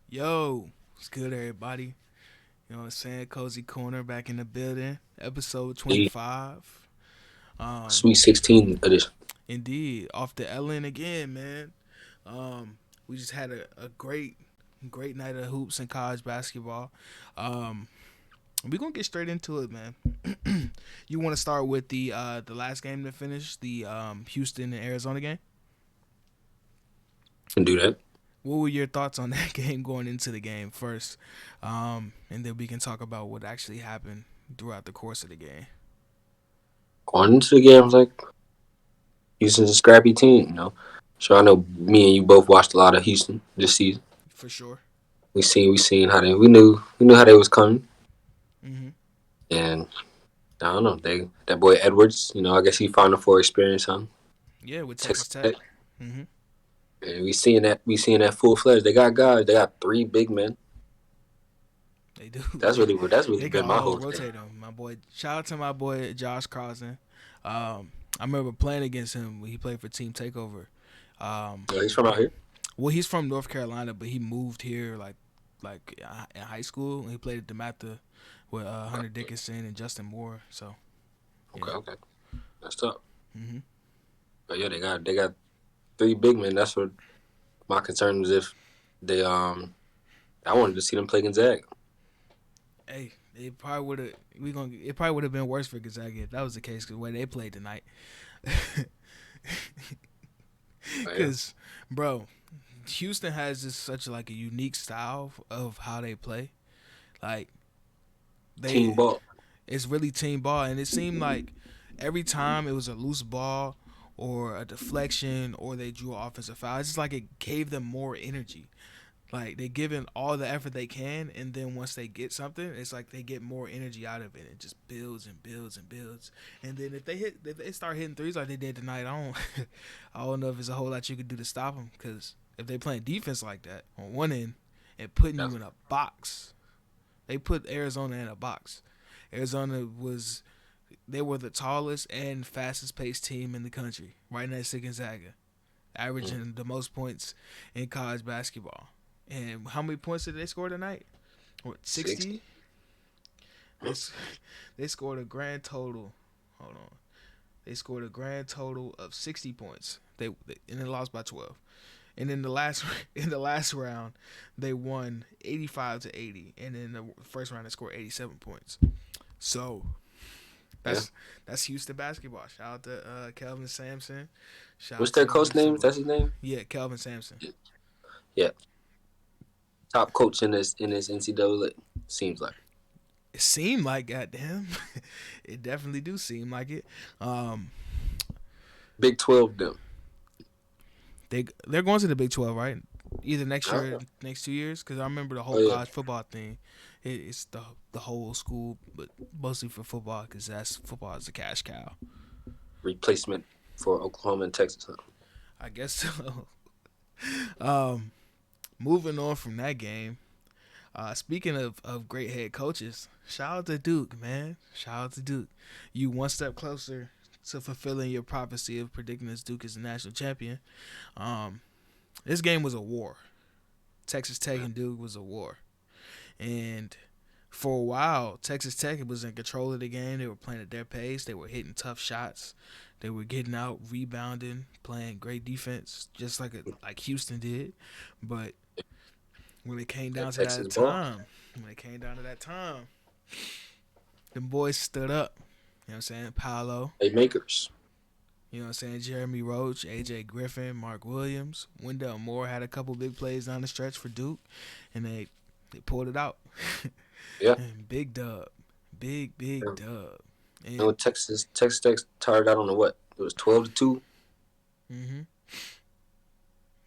Yo, what's good, everybody? You know what I'm saying? Cozy Corner back in the building. Episode The 25. Um, Sweet 16 edition. Indeed, off the Ellen again, man. We just had a great night of hoops and college basketball. Um, we're gonna get straight into it, man. You want to start with the last game to finish the Houston and Arizona game? Can do that. What were your thoughts on that game going into the game first, and then we can talk about what actually happened throughout the course of the game. Going into the game, I was like, Houston's a scrappy team. So I know me and you both watched a lot of Houston this season. For sure. We seen how we knew how they was coming. Hmm. And I don't know, that boy Edwards, I guess he found a four experience, huh? Yeah, with Texas Texas Tech. Tech. Hmm. And we seeing that full fledged. They got guys, they got three big men. They do. That's really They can been my all whole thing. rotate them. My boy, shout out to my boy Josh Carlson. I remember playing against him when he played for Team Takeover. Um, He's from out here. well, he's from North Carolina, but he moved here in high school. And he played at DeMatha with Hunter Dickinson and Justin Moore. So Okay, yeah. okay. That's tough. Hmm. But yeah, they got three big men. That's what my concern was if they I wanted to see them play Gonzaga. Hey, it probably would have it probably would have been worse for Gonzaga if that was the case. Cause the way they played tonight, Oh, yeah. because bro, Houston has this such like a unique style of how they play. Like Team they, ball. it's really team ball, and it seemed like every time it was a loose ball or a deflection or they drew an offensive foul, it's just like it gave them more energy. Like they give in all the effort they can, and then once they get something, it's like they get more energy out of it. It just builds and builds and builds. And then if they start hitting threes like they did tonight, I don't, I don't know if there's a whole lot you could do to stop them. Because if they playing defense like that on one end and putting you That's in a box, they put Arizona in a box. Arizona was they were the tallest and fastest paced team in the country, right next to Gonzaga, averaging the most points in college basketball. And how many points did they score tonight? What, 60. 60? They they scored a grand total. Hold on. They scored a grand total of 60 points. They and they lost by 12. And in the last in the last round, they won 85 to 80. And in the first round, they scored 87 points. So Yeah. that's that's Houston basketball. Shout out to Kelvin Sampson. Shout What's out to their the coach rest name? of them. That's his name. Yeah, Kelvin Sampson. Yeah. Top coach in this NCAA. Seems like It seemed like goddamn. It definitely do seem like it. Um, Big 12 them. they're going to the Big 12, right? Either next year, Oh, or next 2 years. Because I remember the oh whole yeah. college football thing. It's the whole school, but mostly for football because that's football is a cash cow. Replacement for Oklahoma and Texas. Huh? I guess so. um, Moving on from that game. Speaking of great head coaches, shout out to Duke, man. Shout out to Duke. You one step closer to fulfilling your prophecy of predicting this Duke as the national champion. Um, this game was a war. Texas Tech and Duke was a war. And for a while, Texas Tech was in control of the game. They were playing at their pace. They were hitting tough shots. They were getting out, rebounding, playing great defense, just like Houston did. But when it came down That to Texas that ball. time, when it came down to that time, them boys stood up. You know what I'm saying? Paolo, They makers. you know what I'm saying? Jeremy Roach, AJ Griffin, Mark Williams, Wendell Moore had a couple big plays down the stretch for Duke, and they pulled it out. Yeah. And big dub, big dub, and Texas Tech tired out on the what? It was 12-2. hmm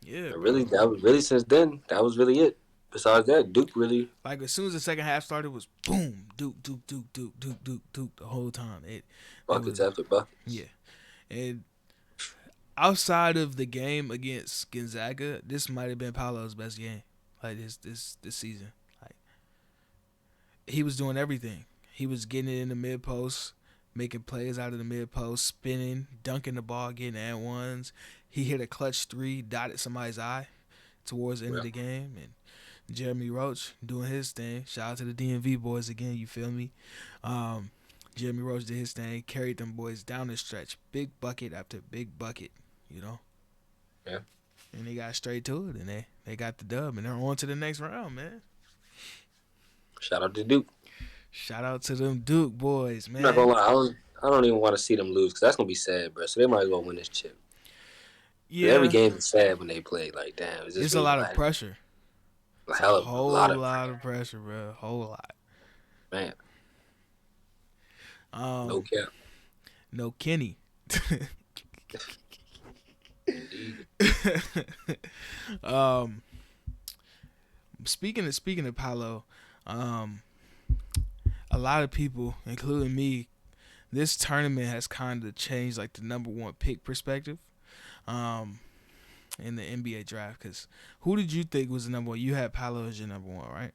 yeah, And really, bro. that was really since then. That was really it. Besides that, Duke really Like as soon as the second half started, it was boom, Duke the whole time. It buckets was after buckets. yeah, and outside of the game against Gonzaga, this might have been Paolo's best game. Like this season. Like he was doing everything. He was getting it in the mid post, making plays out of the mid post, spinning, dunking the ball, getting and ones. He hit a clutch three, dotted somebody's eye towards the end of Yeah. the game, and Jeremy Roach doing his thing. Shout out to the DMV boys again. You feel me? Jeremy Roach did his thing, carried them boys down the stretch, big bucket after big bucket. You know. Yeah. And they got straight to it, and they got the dub, and they're on to the next round, man. Shout out to Duke. Shout out to them Duke boys, man. I'm not gonna lie, I don't even want to see them lose because that's gonna be sad, bro. So they might as well win this chip. Yeah, every game is sad when they play. Like, damn, it's a lot of pressure. A whole lot of pressure, bro. Whole lot. Man. No cap. No Kenny. Indeed. Speaking of Paolo, a lot of people, including me, this tournament has kind of changed like the number one pick perspective in the NBA draft. Because who did you think was the number one? You had Paolo as your number one, right?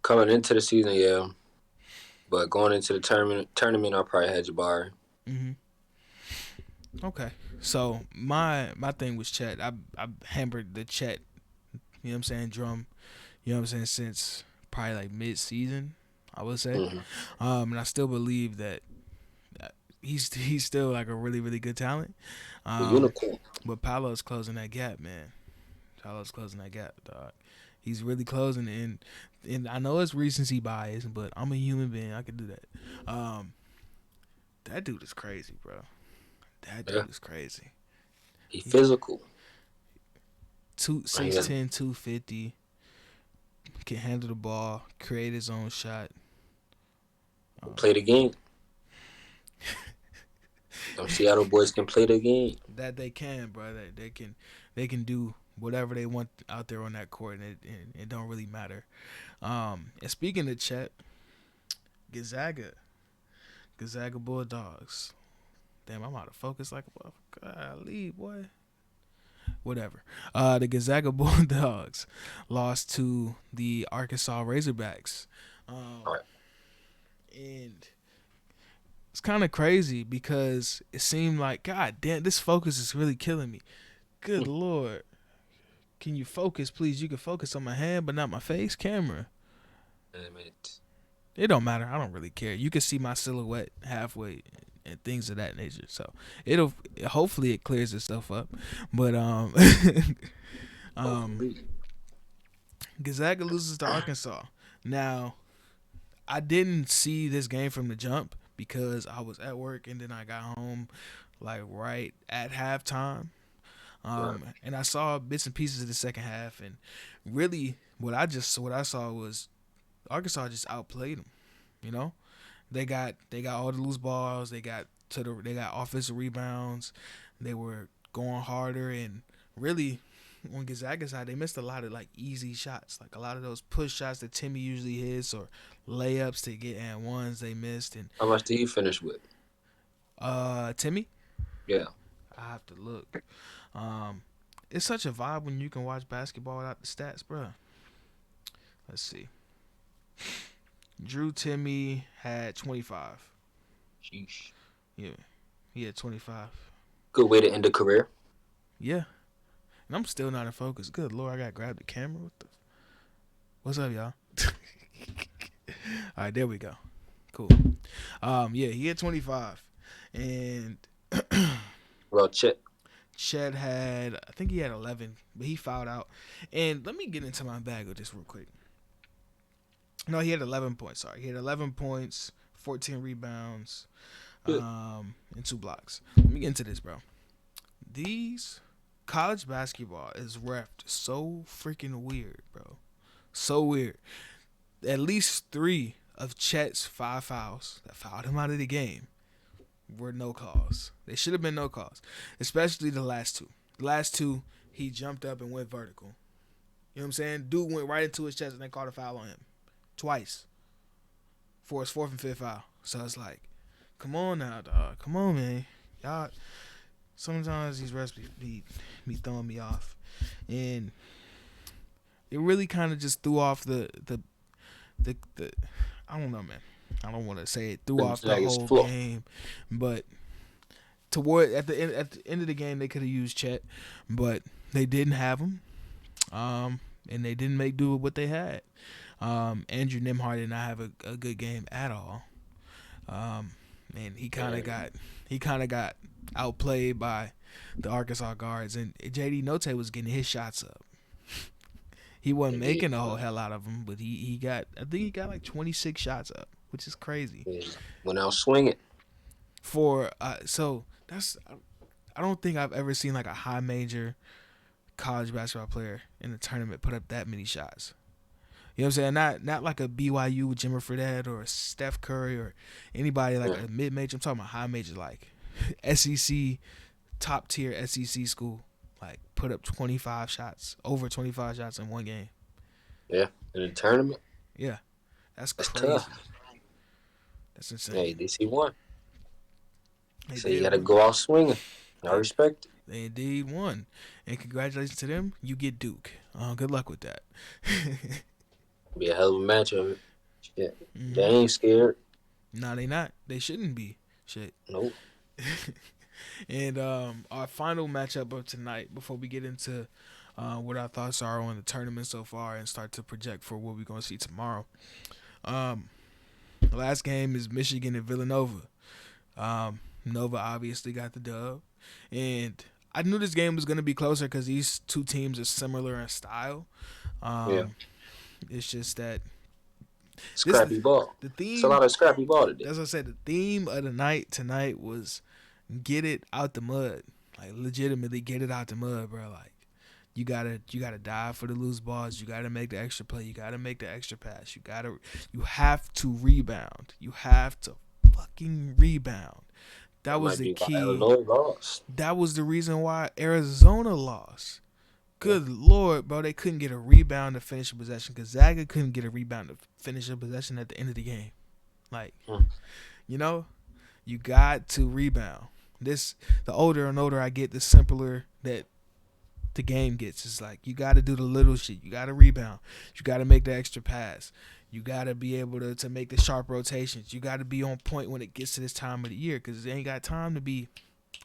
Coming into the season, yeah. But going into the tournament, I probably had Jabari. Mm-hmm. Okay. So my thing was Chet. I hammered the Chet, you know what I'm saying, drum, you know what I'm saying, since probably like mid-season, I would say. Mm-hmm. And I still believe that he's still like a really, really good talent. Unicorn. But Paolo's closing that gap, man. Paolo's closing that gap, dog. He's really closing it. And I know it's recency bias, but I'm a human being. I can do that. That dude is crazy, bro. That dude is crazy. He's physical. 6'10", 250. Can handle the ball. Create his own shot. Play the game. Them Seattle boys can play the game. That they can, bro. They can do whatever they want out there on that court, and it don't really matter. And speaking of Chet, Gonzaga Bulldogs. Damn, I'm out of focus like a golly, boy. Whatever. The Gonzaga Bulldogs lost to the Arkansas Razorbacks. Right. And it's kind of crazy because it seemed like, God damn, this focus is really killing me. Good Lord. Can you focus, please? You can focus on my hand, but not my face. Camera. It don't matter. I don't really care. You can see my silhouette halfway and things of that nature. So hopefully it clears itself up. But Gonzaga loses to Arkansas. Now, I didn't see this game from the jump because I was at work and then I got home like right at halftime. And I saw bits and pieces of the second half, and really what I saw was Arkansas just outplayed them. You know, they got all the loose balls, they got offensive rebounds, they were going harder, and really on Gonzaga's side they missed a lot of like easy shots, like a lot of those push shots that Timmy usually hits or layups to get and ones they missed. And how much did he finish with? Timmy? Yeah. I have to look. It's such a vibe when you can watch basketball without the stats, bro. Let's see. Drew Timmy had 25. Sheesh. Yeah, he had 25. Good way to end a career. Yeah. And I'm still not in focus. Good Lord, I got to grab the camera. What's up, y'all? All right, there we go. Cool. Yeah, he had 25. And well, Chet had, I think he had 11, but he fouled out. And let me get into my bag of this real quick. No, he had 11 points. Sorry, he had 11 points, 14 rebounds, and 2 blocks. Let me get into this, bro. These college basketball is reffed so freaking weird, bro. So weird. At least 3 of Chet's 5 fouls that fouled him out of the game were no calls. They should have been no calls, especially the last 2. The last 2, he jumped up and went vertical. You know what I'm saying? Dude went right into his chest and they called a foul on him. Twice. For his 4th and 5th foul. So it's like, come on now, dog. Come on, man. Y'all, sometimes these refs be throwing me off. And it really kind of just threw off the I don't know, man. I don't want to say it threw off the whole game. But at the end of the game, they could have used Chet. But they didn't have him. and they didn't make do with what they had. Andrew Nimhart did not have a good game at all. And he kind of got outplayed by the Arkansas guards, and JD Note was getting his shots up. He wasn't making a whole hell out of them, but he got, I think he got like 26 shots up, which is crazy. Went out swinging. So that's, I don't think I've ever seen like a high major college basketball player in the tournament put up that many shots. You know what I'm saying? Not like a BYU with Jimmer Fredette or a Steph Curry or anybody like a mid major. I'm talking about high major, like SEC, top tier SEC school, like put up 25 shots, over 25 shots in one game. Yeah, in a tournament. Yeah, that's crazy. Tough. That's insane. Hey, DC won. So you got to go out swinging. I respect it. They indeed won, and congratulations to them. You get Duke. Good luck with that. Be a hell of a matchup. Shit. Mm-hmm. They ain't scared. No, they not. They shouldn't be. Shit. Nope. And our final matchup of tonight, before we get into what our thoughts are on the tournament so far and start to project for what we're going to see tomorrow. The last game is Michigan and Villanova. Nova obviously got the dub. And I knew this game was going to be closer because these two teams are similar in style. It's just that scrappy ball. The theme, it's a lot of scrappy ball today. As I said, the theme of the night tonight was get it out the mud. Like legitimately get it out the mud, bro. Like you gotta dive for the loose balls. You gotta make the extra play. You gotta make the extra pass. You have to rebound. You have to fucking rebound. That was the key. That was the reason why Arizona lost. Good Lord, bro. They couldn't get a rebound to finish a possession. Gonzaga couldn't get a rebound to finish a possession at the end of the game. Like, you know, you got to rebound. The older and older I get, the simpler that the game gets. It's like you got to do the little shit. You got to rebound. You got to make the extra pass. You got to be able to make the sharp rotations. You got to be on point when it gets to this time of the year because they ain't got time to be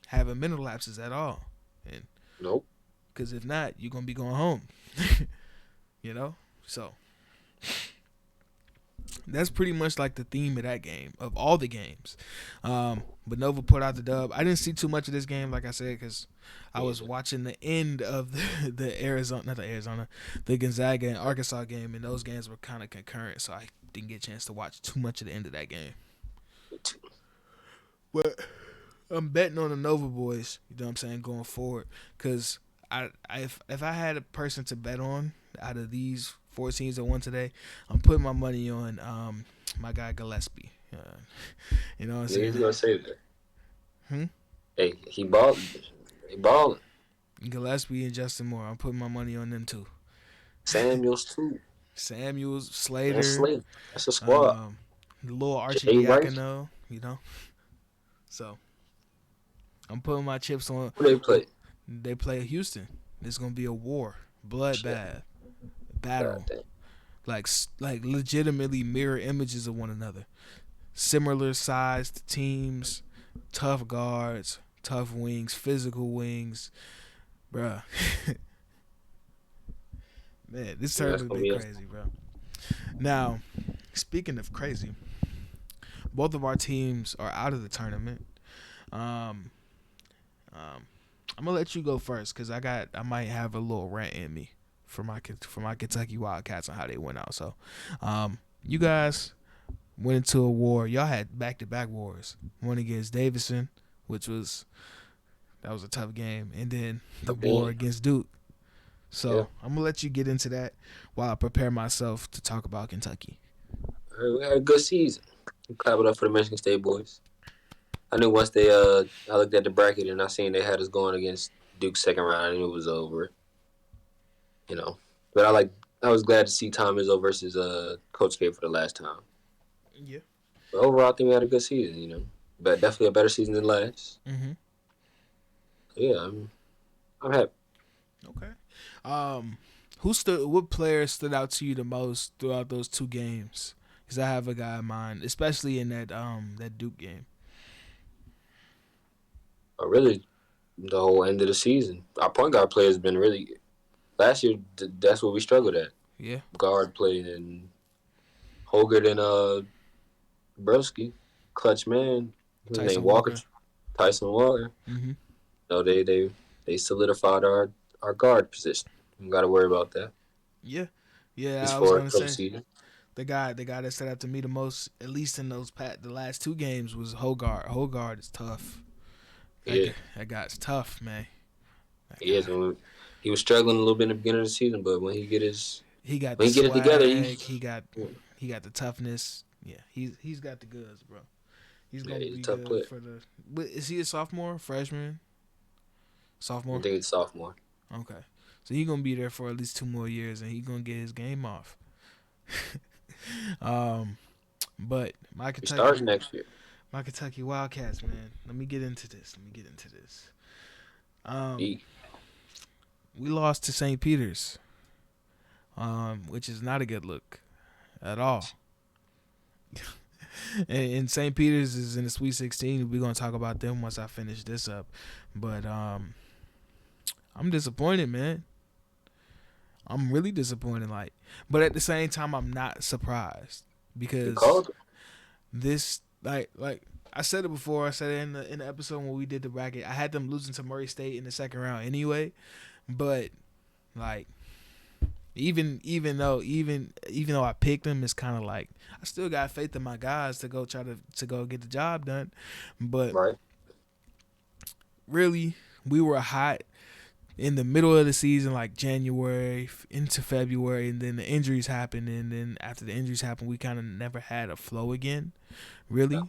having mental lapses at all. And nope. Because if not, you're going to be going home. You know? So that's pretty much like the theme of that game, of all the games. But Nova put out the dub. I didn't see too much of this game, like I said, because I was watching the end of the Gonzaga and Arkansas game, and those games were kind of concurrent, so I didn't get a chance to watch too much of the end of that game. But I'm betting on the Nova boys, you know what I'm saying, going forward, because if I had a person to bet on out of these 4 teams that won today, I'm putting my money on my guy Gillespie. You know what I'm saying? He's gonna say that. Hey, he balling. Gillespie and Justin Moore. I'm putting my money on them too. Samuels too. Slater. That's a squad. The little Archie Diacono, you know. So I'm putting my chips on. Who they play? They play Houston. It's gonna be a war, bloodbath, battle, like legitimately mirror images of one another. Similar sized teams, tough guards, tough wings, physical wings, bruh. Man, this tournament been crazy, bro. Now, speaking of crazy, both of our teams are out of the tournament. I'm gonna let you go first because I might have a little rant in me for my Kentucky Wildcats on how they went out. So, you guys went into a war. Y'all had back-to-back wars. One against Davidson, that was a tough game, and then the war against Duke. So I'm gonna let you get into that while I prepare myself to talk about Kentucky. We had a good season. Clap it up for the Michigan State boys. I knew once I looked at the bracket and I seen they had us going against Duke's second round, I knew it was over. You know, but I was glad to see Tom Izzo versus Coach K for the last time. Yeah. But overall, I think we had a good season. You know, but definitely a better season than last. Mm-hmm. Yeah, I'm happy. Okay. What player stood out to you the most throughout those 2 games? Because I have a guy in mind, especially in that Duke game. Really, the whole end of the season. Our point guard play has been really last year that's what we struggled at. Yeah. Guard play and Hogarth and Broski, clutch man. His name Tyson Walker, Walker. Tyson Walker. Mm-hmm. No, they solidified our guard position. You got to worry about that. Yeah. At least Yeah, I was for gonna say postseason. the guy that stood out to me the most, at least in the last two games, was Hogard. Hogard is tough. Yeah, That guy's tough, man. That he is. guy. He was struggling a little bit in the beginning of the season, but when he He got the get it together, swag. He got the toughness. Yeah, he's got the goods, bro. He's gonna he's a be tough good player. for the. But is he a sophomore, freshman, I sophomore? think he's sophomore. Okay, so he's gonna be there for at least 2 more years, and he's gonna get his game off. But He starts next year. My Kentucky Wildcats, man. Let me get into this. He, We lost to St. Peter's, which is not a good look at all. and St. Peter's is in the Sweet 16. We're gonna talk about them once I finish this up. But I'm disappointed, man. I'm really disappointed. But at the same time, I'm not surprised because this, like I said it before. I said it in the episode when we did the bracket. I had them losing to Murray State in the second round anyway. But even though I picked them, it's kind of like I still got faith in my guys to go try to go get the job done. But right. really, we were hot in the middle of the season, like January into February, and then the injuries happened, and then after the injuries happened, we kind of never had a flow again, really.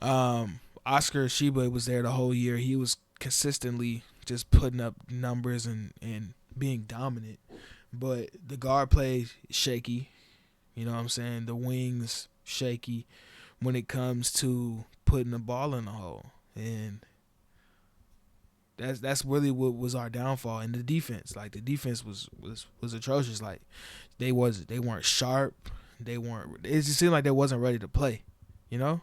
Oscar Sheba was there the whole year. He was consistently just putting up numbers and being dominant, but the guard play shaky. You know what I'm saying? The wings shaky when it comes to putting the ball in the hole, and that's really what was our downfall. And the defense, the defense was atrocious. Like they weren't sharp. They weren't. It just seemed like they wasn't ready to play. You know,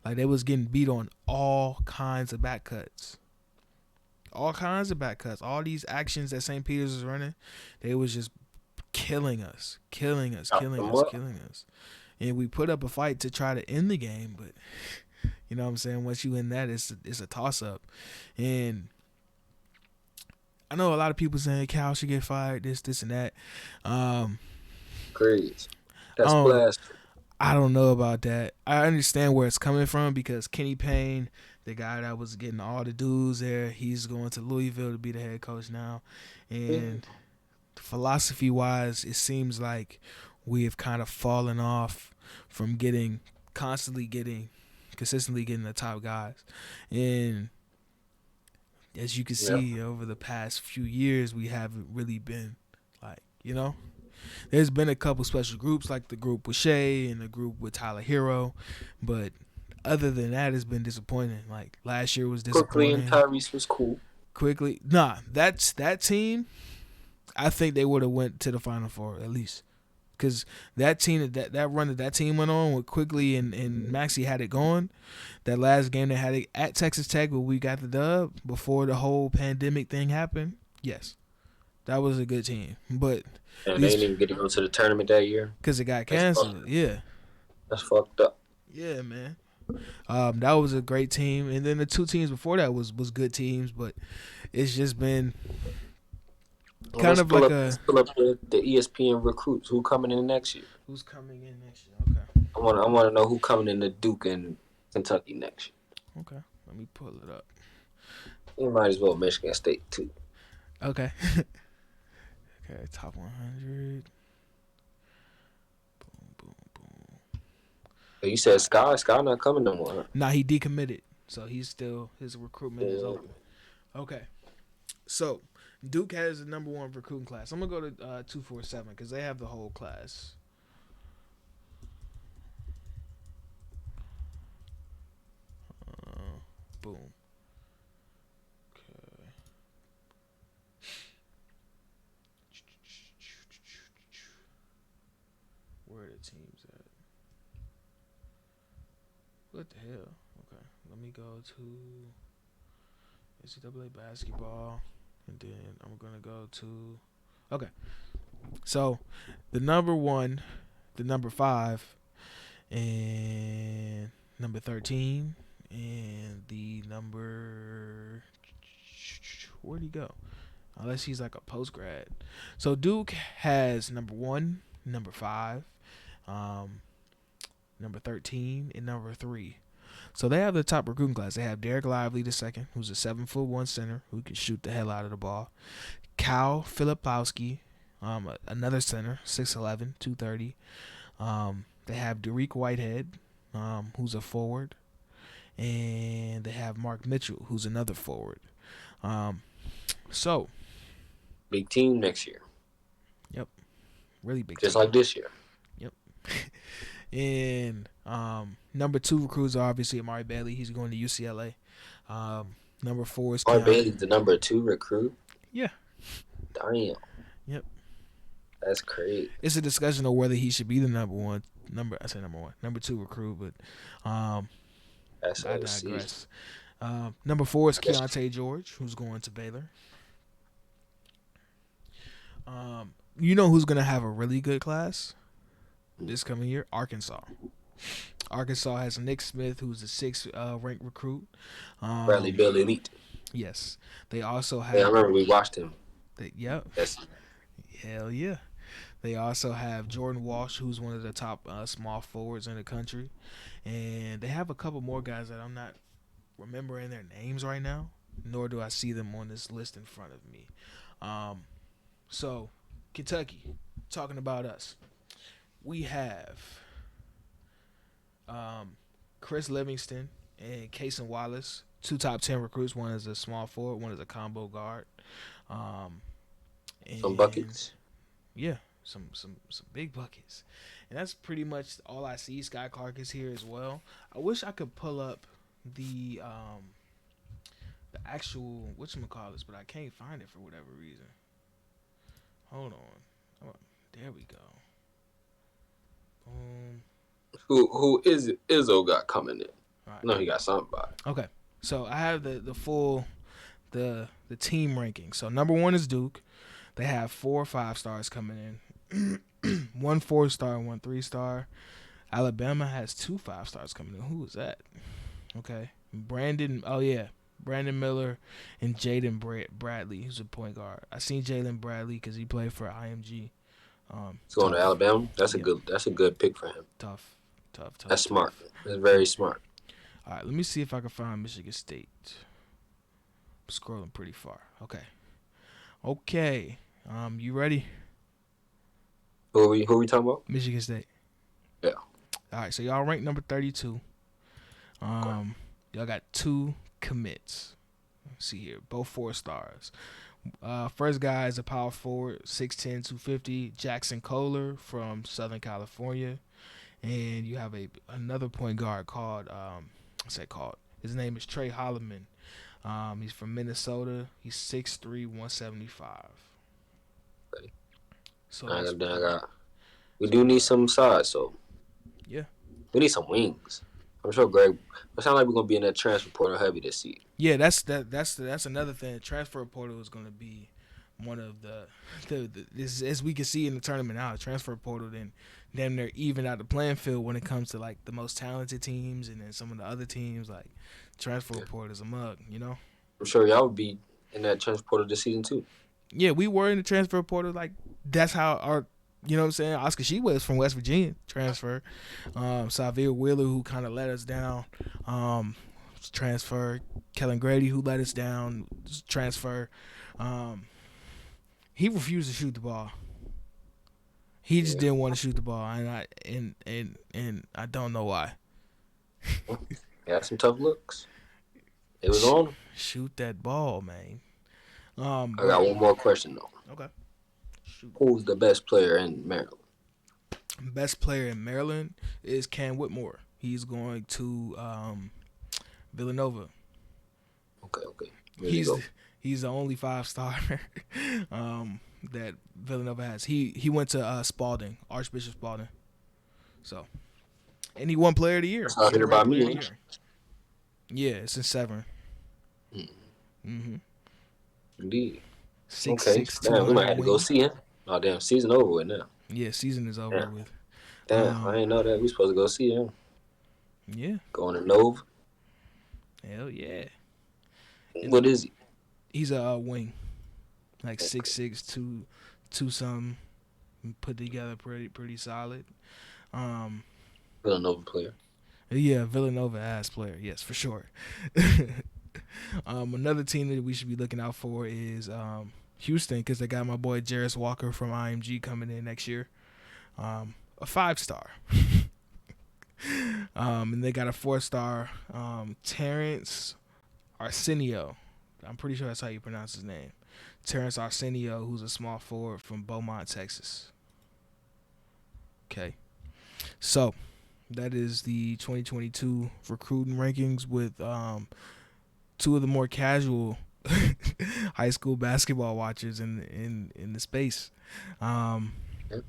like they was getting beat on all kinds of back cuts. All kinds of back cuts. All these actions that St. Peter's was running, they was just killing us. And we put up a fight to try to end the game, but you know what I'm saying? Once you win that, it's a toss-up. And I know a lot of people saying Cal should get fired, this, and that. Great. That's blasphemy. I don't know about that. I understand where it's coming from because Kenny Payne, the guy that was getting all the dudes there, he's going to Louisville to be the head coach now. And philosophy-wise, it seems like we have kind of fallen off from consistently getting the top guys. And as you can see over the past few years, we haven't really been there's been a couple special groups like the group with Shea and the group with Tyler Hero, but other than that, it's been disappointing. Like last year was disappointing. Quickly and Tyrese was cool. That team, I think they would have went to the Final Four at least. Because that team, that run that team went on with Quickly and Maxey had it going. That last game they had it at Texas Tech where we got the dub before the whole pandemic thing happened. Yes, that was a good team. But and they didn't even get to go to the tournament that year. Because it got canceled. Yeah. That's fucked up. Yeah, man. That was a great team. And then the two teams before that was good teams, but it's just been kind of like let's pull up the ESPN recruits. Who coming in next year? Who's coming in next year? Okay. I want to know who coming in to Duke and Kentucky next year. Okay. Let me pull it up. You might as well Michigan State too. Okay. Okay, top 100. Boom, boom. You said Sky not coming no more. Huh? Nah, he decommitted, so his recruitment is open. Okay, so Duke has the number one recruiting class. I'm gonna go to 247 because they have the whole class. Boom. Okay. Where are the teams at? What the hell? Okay, let me go to NCAA basketball, and then I'm gonna go to Okay. So the number 1, the number 5, and number 13, and the number. Where'd he go? Unless he's like a post grad. So Duke has number 1, number 5, um, number 13, and number 3. So they have the top recruiting class. They have Derek Lively the second, who's a 7'1" center who can shoot the hell out of the ball. Cal Filipowski, another center, 6'11", 230. They have Derek Whitehead, who's a forward, and they have Mark Mitchell, who's another forward. So big team next year. Yep, really big. Just team. like this year. Yep. And number 2 recruits are obviously Amari Bailey. He's going to UCLA. Number 4 is Amari Bailey's the number 2 recruit. Yeah. Damn. Yep. That's crazy. It's a discussion of whether he should be the number 1. Number 2 recruit, but That's I digress. Number 4 is Keontae George, who's going to Baylor. You know who's going to have a really good class this coming year? Arkansas. Arkansas has Nick Smith, who's a 6th ranked recruit. Bradley Bill Elite. Yes. They also have. Yeah, I remember we watched him. Yep. Yes. Hell yeah. They also have Jordan Walsh, who's one of the top small forwards in the country. And they have a couple more guys that I'm not remembering their names right now, nor do I see them on this list in front of me. So, Kentucky, talking about us. We have Chris Livingston and Cason Wallace, 2 top 10 recruits. One is a small forward, one is a combo guard. Some buckets. Yeah, some big buckets. And that's pretty much all I see. Sky Clark is here as well. I wish I could pull up the actual whatchamacallits, but I can't find it for whatever reason. Hold on. Oh, there we go. Who is Izzo got coming in? Right. No, he got somebody. Okay. So I have the full the team ranking. So number 1 is Duke. They have 4 5-stars coming in. 1 4-star and 1 3-star. Alabama has 2 5-stars coming in. Who is that? Okay. Brandon Miller and Jaden Bradley, who's a point guard. I seen Jalen Bradley because he played for IMG. He's going to Alabama. That's a good pick for him. Tough. That's smart. That's very smart. All right, let me see if I can find Michigan State. I'm scrolling pretty far. Okay. You ready? Who are we talking about? Michigan State. Yeah. All right, so y'all ranked number 32. Y'all got 2 commits. Let's see here, both 4 stars. First guy is a power forward, 6'10", 250, Jackson Kohler from Southern California. And you have another point guard called, his name is Trey Holloman. He's from Minnesota. He's 6'3", 175. Okay. So we do need some size, so yeah, we need some wings. I'm sure Greg. It sounds like we're gonna be in that transfer portal heavy this season. Yeah, that's another thing. The transfer portal is gonna be one of the as we can see in the tournament now. The transfer portal then they're even out the playing field when it comes to like the most talented teams and then some of the other teams. Like transfer portal is a mug, you know. I'm sure y'all would be in that transfer portal this season too. Yeah, we were in the transfer portal. Like that's how our. You know what I'm saying? Oscar Sheway from West Virginia, transfer. Xavier Wheeler, who kind of let us down, transfer. Kellen Grady, who let us down, transfer. He refused to shoot the ball. He just didn't want to shoot the ball, and I don't know why. He had some tough looks. It was on him. Shoot that ball, man. I got one more question though. Okay. Shoot. Who's the best player in Maryland? Best player in Maryland is Cam Whitmore. He's going to Villanova. Okay. He's the only 5-star that Villanova has. He went to Spalding, Archbishop Spalding. So, and he won Player of the Year. That's not here by me. Yeah, it's in 7. Indeed. Six Okay. six two Damn, we might hundred have to go wing. see him. Oh, damn. Season over with now. Yeah, season is over Damn. with. Damn. I didn't know that. We supposed to go see him. Yeah, Going to Nova. hell yeah. What And is he? he's a wing, like Okay. 6'6", two something, put together pretty solid. Um, Villanova player. yeah, Villanova ass player, yes for sure. Another team that we should be looking out for is Houston, because they got my boy Jarris Walker from IMG coming in next year. A 5-star. And they got a 4-star, Terrence Arsenio. I'm pretty sure that's how you pronounce his name. Terrence Arsenio, who's a small forward from Beaumont, Texas. Okay. So, that is the 2022 recruiting rankings with two of the more casual high school basketball watchers in the space. Yep.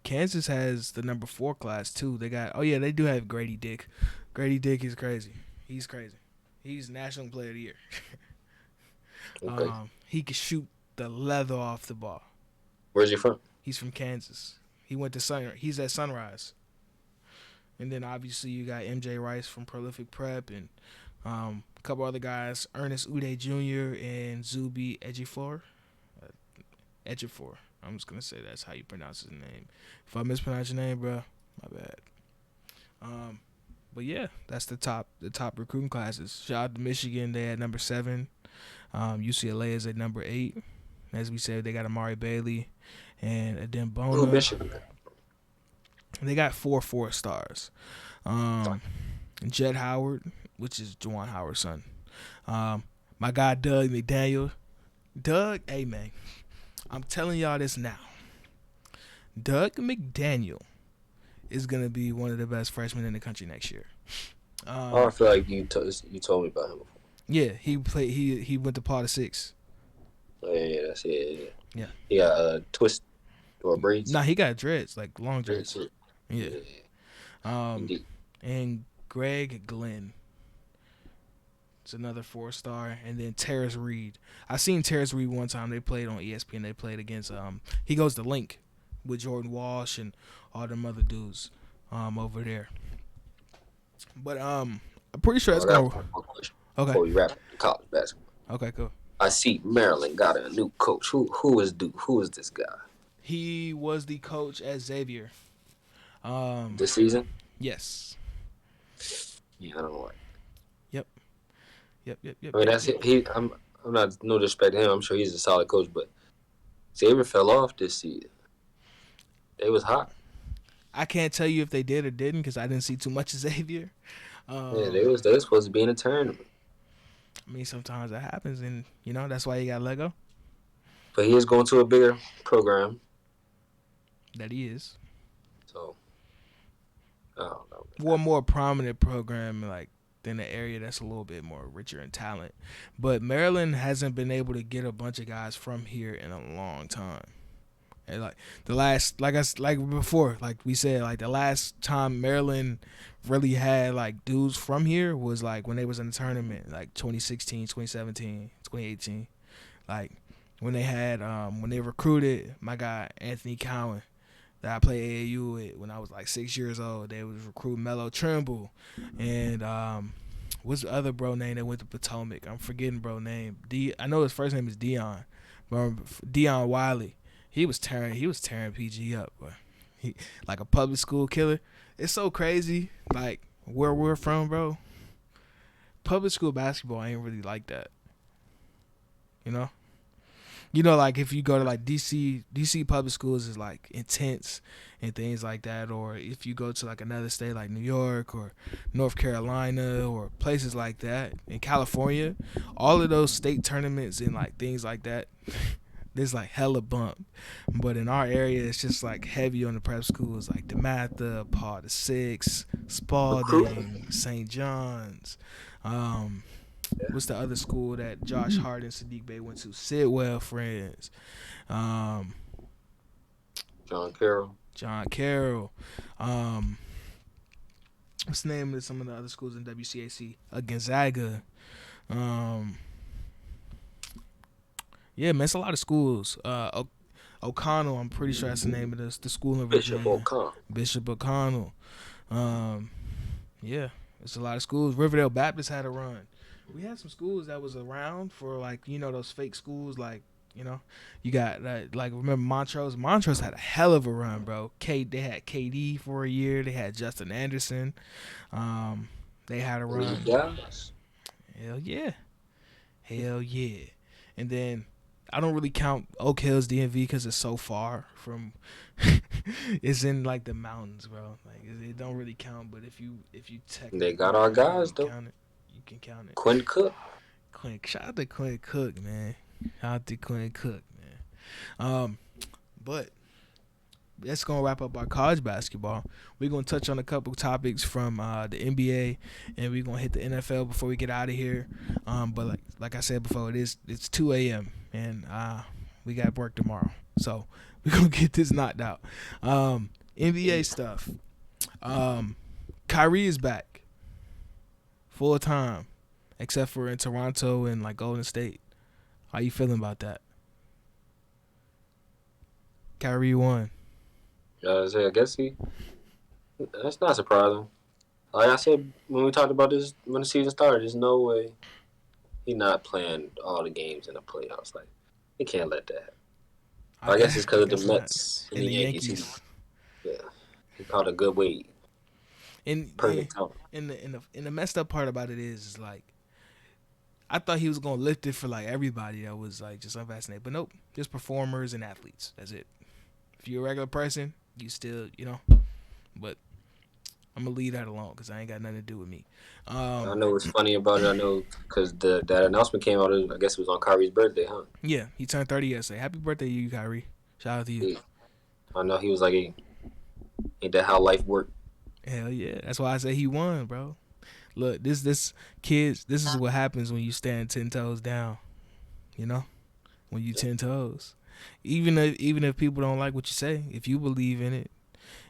Kansas has the number 4 class too. They do have Grady Dick. Grady Dick is crazy. He's crazy. He's National Player of the Year. Okay. He can shoot the leather off the ball. Where's he from? He's from Kansas. He went to He's at Sunrise. And then obviously you got MJ Rice from Prolific Prep, and a couple other guys, Ernest Ude Jr. and Zubi Ejiofor. Ejiofor. I'm just gonna say that's how you pronounce his name. If I mispronounce your name, bro, my bad. But yeah, that's the top recruiting classes. Shout out to Michigan. They at number 7. UCLA is at number 8. As we said, they got Amari Bailey and Oh, Adembona. Michigan. They got 4 stars. Jet Howard, which is Juwan Howard's son. My guy Doug McDaniel. Doug, hey man, I'm telling y'all this now. Doug McDaniel is gonna be one of the best freshmen in the country next year. I feel like you told me about him before. Yeah, he played. He went to Part of 6. Oh, yeah, that's it. Yeah. He got twist or braids. Nah, he got dreads, like long dreads. Yeah. Indeed. And Greg Glenn. It's another 4-star, and then Terrace Reed. I seen Terrace Reed one time. They played on ESPN. They played against he goes to Link with Jordan Walsh and all them other dudes over there. But I'm pretty sure it's going. Okay. Before we wrap up college basketball. Okay, cool. I see Maryland got a new coach. Who is this guy? He was the coach at Xavier. This season? Yes. Yeah, I don't know. Yep. I mean, that's it. I'm not no disrespect to him. I'm sure he's a solid coach, but Xavier fell off this season. They was hot. I can't tell you if they did or didn't because I didn't see too much of Xavier. Yeah, they was supposed to be in a tournament. I mean, sometimes that happens, and that's why you got Lego. But he is going to a bigger program. That he is. So, I don't know. One more prominent program, like than the area that's a little bit more richer in talent. But Maryland hasn't been able to get a bunch of guys from here in a long time. And like the last, like before, like we said, like the last time Maryland really had like dudes from here was like when they was in the tournament, like 2016, 2017, 2018. Like when they had, when they recruited my guy Anthony Cowan that I played AAU with when I was like 6 years old. They was recruiting Melo Trimble and what's the other bro name that went to Potomac? I'm forgetting bro name. I know his first name is Dion, but Dion Wiley. He was tearing PG up, but he like a public school killer. It's so crazy, like where we're from, bro. Public school basketball ain't really like that, like if you go to like DC public schools is like intense and things like that, or if you go to like another state like New York or North Carolina or places like that in California, all of those state tournaments and like things like that, there's like hella bump. But in our area, it's just like heavy on the prep schools like DeMatha, Paul the Six, Spalding, St. John's. What's the other school that Josh Hart and Sadiq Bey went to? Sidwell Friends. John Carroll. What's the name of some of the other schools in WCAC? Gonzaga. Yeah, man, it's a lot of schools. O'Connell, I'm pretty sure that's the name of the school in Bishop Virginia. O'Connell. Bishop O'Connell. Um, yeah, it's a lot of schools. Riverdale Baptist had a run. We had some schools that was around for like those fake schools like you got like remember Montrose. Montrose had a hell of a run, bro. They had KD for a year. They had Justin Anderson. Um, they had a Lee run. Dallas. Hell yeah, hell yeah. And then I don't really count Oak Hills DMV because it's so far from. It's in like the mountains, bro. Like it don't really count. But if you They technically got our guys though. count it, you can count it. Quinn Cook. Shout out to Quinn Cook, man. Shout out to Quinn Cook, man. But that's gonna wrap up our college basketball. We're gonna touch on a couple topics from the NBA, and we're gonna hit the NFL before we get out of here. But like I said before, it's 2 a.m. and we got work tomorrow, so we're gonna get this knocked out. NBA stuff. Kyrie is back full time, except for in Toronto and like Golden State. How you feeling about that? Kyrie won. I guess that's not surprising. Like I said when we talked about this when the season started, there's no way he's not playing all the games in the playoffs. Like he can't let that happen. I guess it's because of the Mets and the Yankees. Yeah, he caught a good weight. Perfect time. And the messed up part about it is like I thought he was gonna lift it for like everybody that was like just unvaccinated, but nope, just performers and athletes. That's it. If you're a regular person, you still but I'm gonna leave that alone because I ain't got nothing to do with me. I know what's funny about it. I know because that announcement came out. I guess it was on Kyrie's birthday, huh? Yeah, he turned 30 yesterday. Happy birthday to you, Kyrie. Shout out to you. Yeah. I know he was like, hey, ain't that how life work? Hell yeah, that's why I say he won, bro. Look, this kids, this is what happens when you stand 10 toes down. When you 10 toes. Even if people don't like what you say, if you believe in it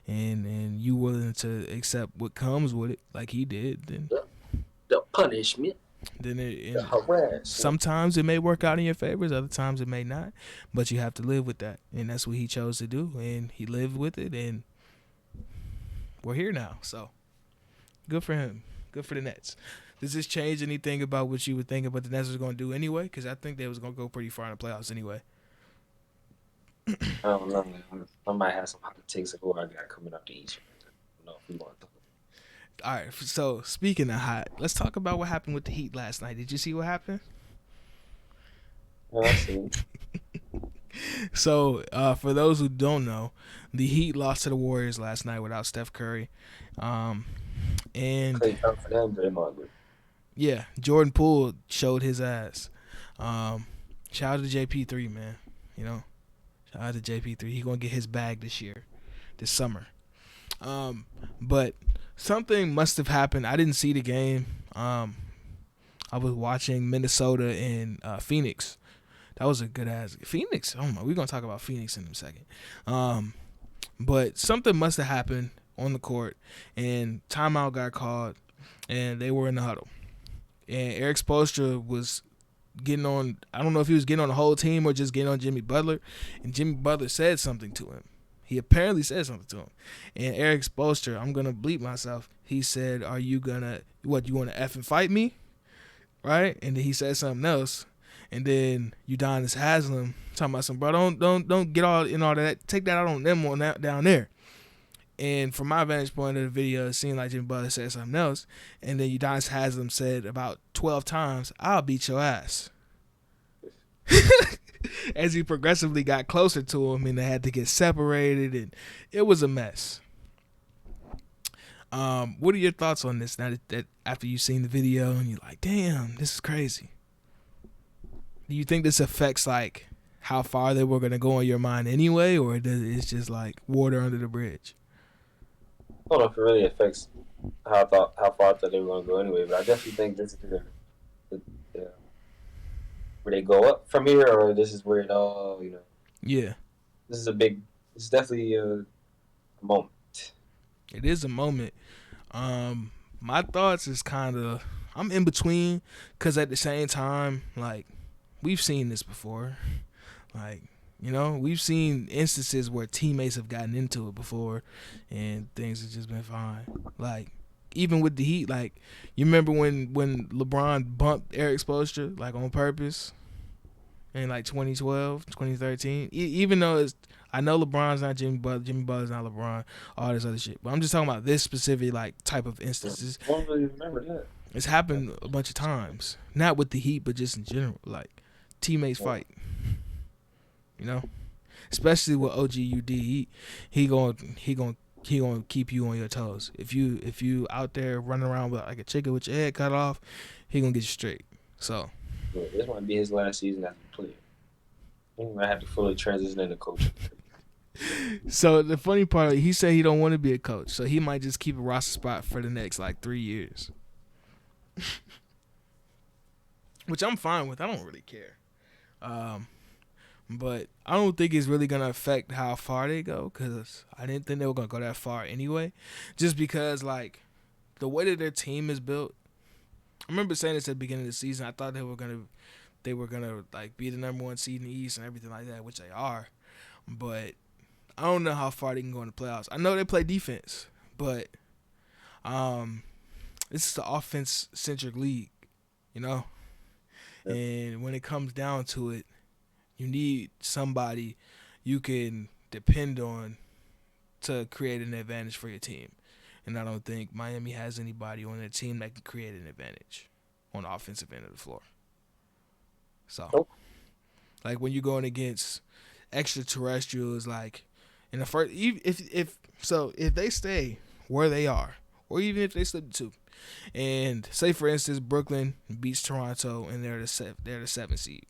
and you willing to accept what comes with it, like he did, then the punishment. Then the harassment. Sometimes it may work out in your favor, other times it may not. But you have to live with that, and that's what he chose to do, and he lived with it, and we're here now. So good for him. Good for the Nets. Does this change anything about what you would think about the Nets was going to do anyway? Because I think they was going to go pretty far in the playoffs anyway. I don't know. I might have some hot takes of who I got coming up the East. I don't know if we want to talk about. All right. So speaking of hot, let's talk about what happened with the Heat last night. Did you see what happened? I see. So for those who don't know, the Heat lost to the Warriors last night without Steph Curry. And for them, yeah, Jordan Poole showed his ass. Shout out to JP3, man. Shout out to JP3. He gonna get his bag this summer. But something must have happened. I didn't see the game. I was watching Minnesota and Phoenix. That was a good ass Phoenix. Oh my, we're gonna talk about Phoenix in a second. But something must have happened on the court, and timeout got called, and they were in the huddle. And Eric Spoelstra was getting on, I don't know if he was getting on the whole team or just getting on Jimmy Butler, and Jimmy Butler said something to him. He apparently said something to him. And Eric Spoelstra, I'm going to bleep myself, he said, are you going to, you want to effing fight me? Right? And then he said something else. And then Udonis Haslem talking about some, bro, don't get all in all that. Take that out on them down there. And from my vantage point of the video, it seemed like Jimmy Butler said something else. And then Udonis Haslem said about 12 times, I'll beat your ass. As he progressively got closer to him, and they had to get separated, and it was a mess. What are your thoughts on this now that after you've seen the video and you're like, damn, this is crazy? Do you think this affects like how far they were going to go in your mind anyway, or it's just like water under the bridge? I don't know if it really affects how far I thought they were going to go anyway, but I definitely think this is where they go up from here, or this is where it all, Yeah. This is definitely a moment. It is a moment. My thoughts is kind of, I'm in between, because at the same time, like, we've seen this before. Like, you know, we've seen instances where teammates have gotten into it before and things have just been fine. Like, even with the Heat, like, you remember when LeBron bumped Eric Spoelstra, like, on purpose in, like, 2012, 2013? Even though I know LeBron's not Jimmy Butler's not LeBron, all this other shit. But I'm just talking about this specific, like, type of instances. I don't really remember that. It's happened a bunch of times. Not with the Heat, but just in general. Like, teammates fight. You know? Especially with OGUD, he gonna keep you on your toes. If you out there running around with like a chicken with your head cut off, he gonna get you straight. So Yeah, this might be his last season as a player. He might have to fully transition into coaching. So the funny part, he said he don't want to be a coach, so he might just keep a roster spot for the next like 3 years. Which I'm fine with. I don't really care. But I don't think it's really going to affect how far they go, because I didn't think they were going to go that far anyway. Just because, like, the way that their team is built, I remember saying this at the beginning of the season. I thought they were going to like, be the number one seed in the East and everything like that, which they are. But I don't know how far they can go in the playoffs. I know they play defense, but this is the offense-centric league, you know? Yeah. And when it comes down to it, you need somebody you can depend on to create an advantage for your team. And I don't think Miami has anybody on their team that can create an advantage on the offensive end of the floor. So, like when you're going against extraterrestrials, like in the first, if they stay where they are, or even if they slip to 2, and say for instance Brooklyn beats Toronto and they're the 7th seed.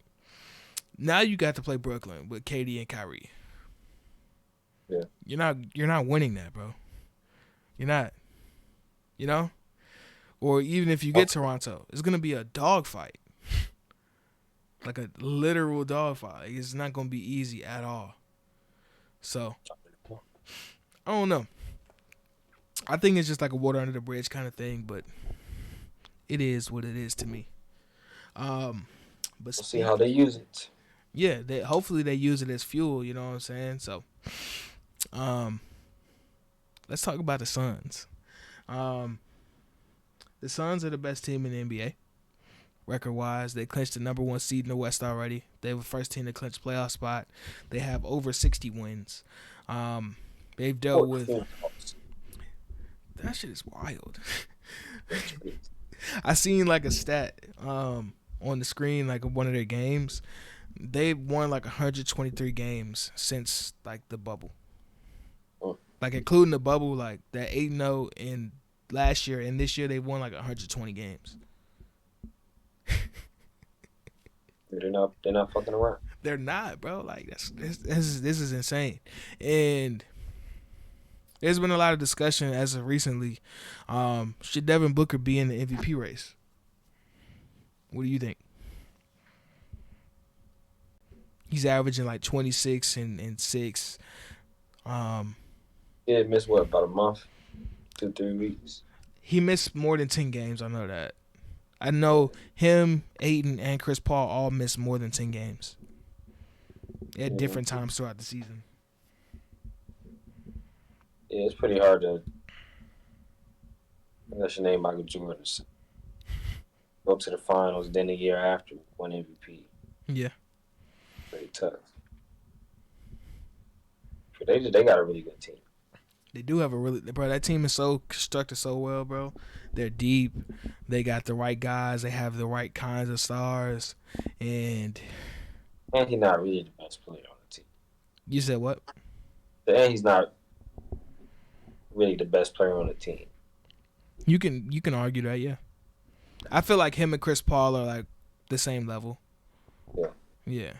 Now you got to play Brooklyn with KD and Kyrie. Yeah. You're not winning that, bro. You're not. You know? Or even if you get Toronto, it's gonna be a dogfight. Like a literal dogfight. It's not gonna be easy at all. So I don't know. I think it's just like a water under the bridge kind of thing, but it is what it is to me. But we'll see how they use it. Yeah, hopefully they use it as fuel, you know what I'm saying? So, let's talk about the Suns. The Suns are the best team in the NBA, record-wise. They clinched the number 1 seed in the West already. They were the first team to clinch playoff spot. They have over 60 wins. They've dealt with... That shit is wild. I seen like a stat on the screen, like of one of their games. They've won like 123 games since like the bubble. Like including the bubble, like that 8-0 in last year and this year they won like 120 games. They're not fucking around. They're not, bro. Like this is insane. And there's been a lot of discussion as of recently. Should Devin Booker be in the MVP race? What do you think? He's averaging like 26 and 6. Yeah, missed what, about a month, 2-3 weeks. He missed more than 10 games. I know that. I know him, Ayton, and Chris Paul all missed more than 10 games at different times throughout the season. Yeah, it's pretty hard to, unless your name Michael Jordan, go up to the finals, then the year after win MVP. Yeah. Pretty tough. They got a really good team. They do have bro, that team is so constructed so well, bro. They're deep. They got the right guys. They have the right kinds of stars. And he's not really the best player on the team. You said what? And he's not really the best player on the team. You can argue that, yeah. I feel like him and Chris Paul are like the same level. Yeah. Yeah.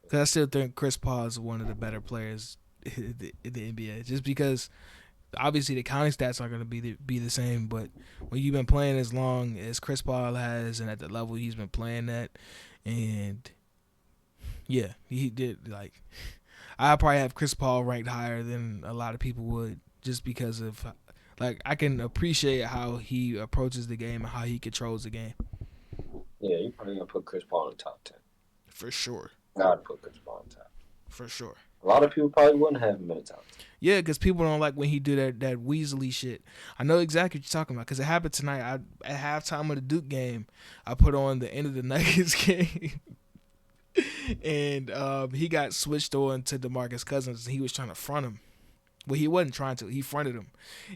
Because I still think Chris Paul is one of the better players in the NBA. Just because obviously the counting stats aren't going to be the same, but when you've been playing as long as Chris Paul has and at the level he's been playing at, and yeah, he did, like, I probably have Chris Paul ranked higher than a lot of people would, just because of, like, I can appreciate how he approaches the game and how he controls the game. Yeah, you probably gonna put Chris Paul in the top 10. For sure. Gotta put Chris Paul in the top. For sure. A lot of people probably wouldn't have him in the top 10. Yeah, because people don't like when he do that Weasley shit. I know exactly what you're talking about because it happened tonight. At halftime of the Duke game, I put on the end of the Nuggets game, and he got switched on to DeMarcus Cousins. And he was trying to front him. Well, he wasn't trying to. He fronted him,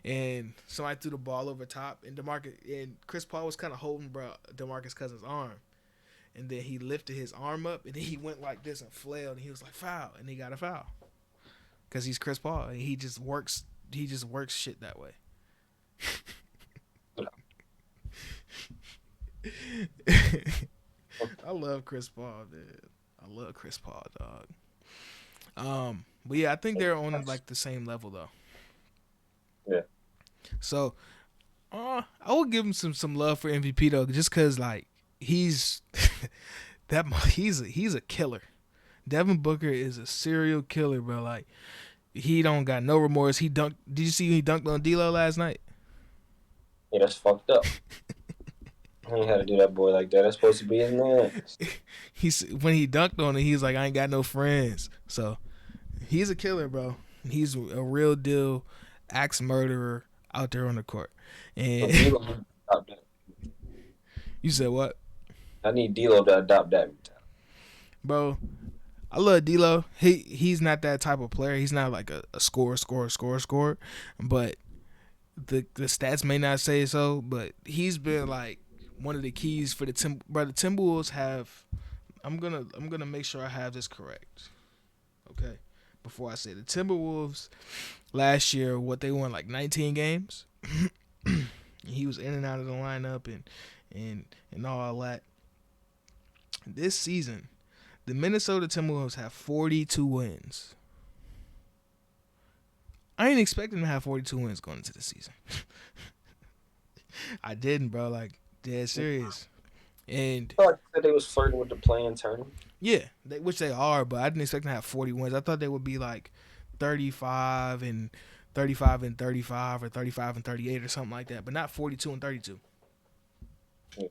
and somebody threw the ball over top, and Chris Paul was kind of holding DeMarcus Cousins' arm, and then he lifted his arm up, and then he went like this and flailed, and he was like foul, and he got a foul. Because he's Chris Paul. And he just works shit that way. I love Chris Paul, dude. I love Chris Paul, dog. But yeah, I think they're on like the same level though. Yeah. So, I would give him some love for MVP though, just because like he's he's a killer. Devin Booker is a serial killer, bro. Like, he don't got no remorse. He dunked. Did you see he dunked on D'Lo last night? Yeah, that's fucked up. I ain't had to do that boy like that. That's supposed to be his man. When he dunked on it, he was like, I ain't got no friends. So, he's a killer, bro. He's a real deal axe murderer out there on the court. And you said what? I need D'Lo to adopt that. Bro, I love D'Lo. He's not that type of player. He's not like a scorer. But the stats may not say so. But he's been like one of the keys for the Timberwolves have. I'm gonna make sure I have this correct. Okay, before I say the Timberwolves last year, what they won like 19 games. He was in and out of the lineup and all that. This season, the Minnesota Timberwolves have 42 wins. I ain't expecting to have 42 wins going into the season. I didn't, bro. Like, dead serious. And I thought they was flirting with the play-in tournament. Yeah, which they are, but I didn't expect them to have 40 wins. I thought they would be like 35 and 35 and 35 or 35 and 38 or something like that, but not 42 and 32. Yeah.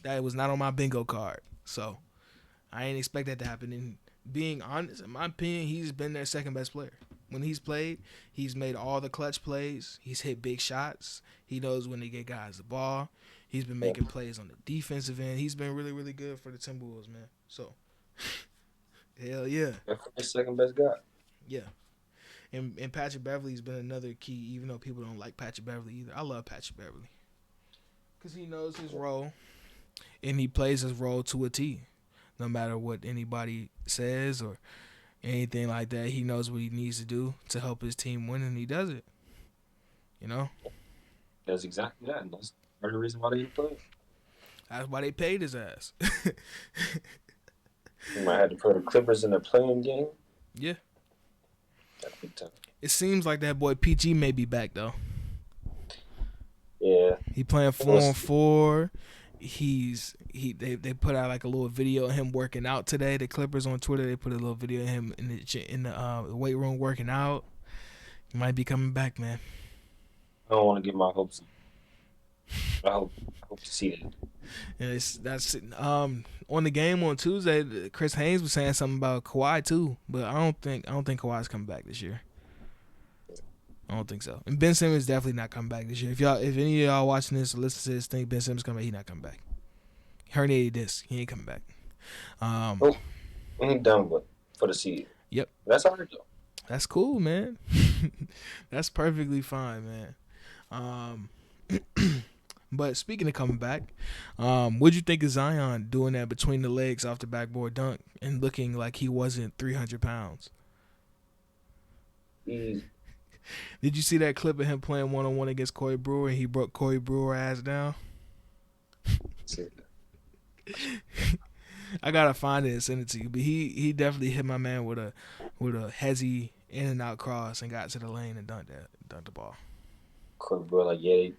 That was not on my bingo card. So I ain't expect that to happen. And being honest, in my opinion, he's been their second best player. When he's played, he's made all the clutch plays. He's hit big shots. He knows when to get guys the ball. He's been making plays on the defensive end. He's been really, really good for the Timberwolves, man. So, hell yeah. The second best guy. Yeah. And Patrick Beverley's been another key, even though people don't like Patrick Beverley either. I love Patrick Beverley. Because he knows his role, and he plays his role to a T. No matter what anybody says or anything like that, he knows what he needs to do to help his team win, and he does it. You know? That's exactly that. And that's part of the reason why they play. That's why they paid his ass. You might have to put the Clippers in the playing game. Yeah. That'd be tough. It seems like that boy PG may be back, though. Yeah. He playing 4-on-4. They put out like a little video of him working out today. The Clippers on Twitter, they put a little video of him in the weight room working out. He might be coming back, man. I don't want to get my hopes up. I hope to see that. And that's on the game on Tuesday. Chris Haynes was saying something about Kawhi too, but I don't think Kawhi's coming back this year. I don't think so. And Ben Simmons definitely not coming back this year. If any of y'all watching this or listen to this, think Ben Simmons coming back, he not coming back. Herniated disc, he ain't coming back. He ain't done with for the season. Yep. That's all right though. That's cool, man. That's perfectly fine, man. But speaking of coming back, what'd you think of Zion doing that between the legs off the backboard dunk and looking like he wasn't 300 pounds? Easy. Did you see that clip of him playing one-on-one against Corey Brewer and he broke Corey Brewer's ass down? I gotta find it and send it to you. But he definitely hit my man with a hezzy in and out cross and got to the lane and dunked the ball. Corey Brewer, like, yeah,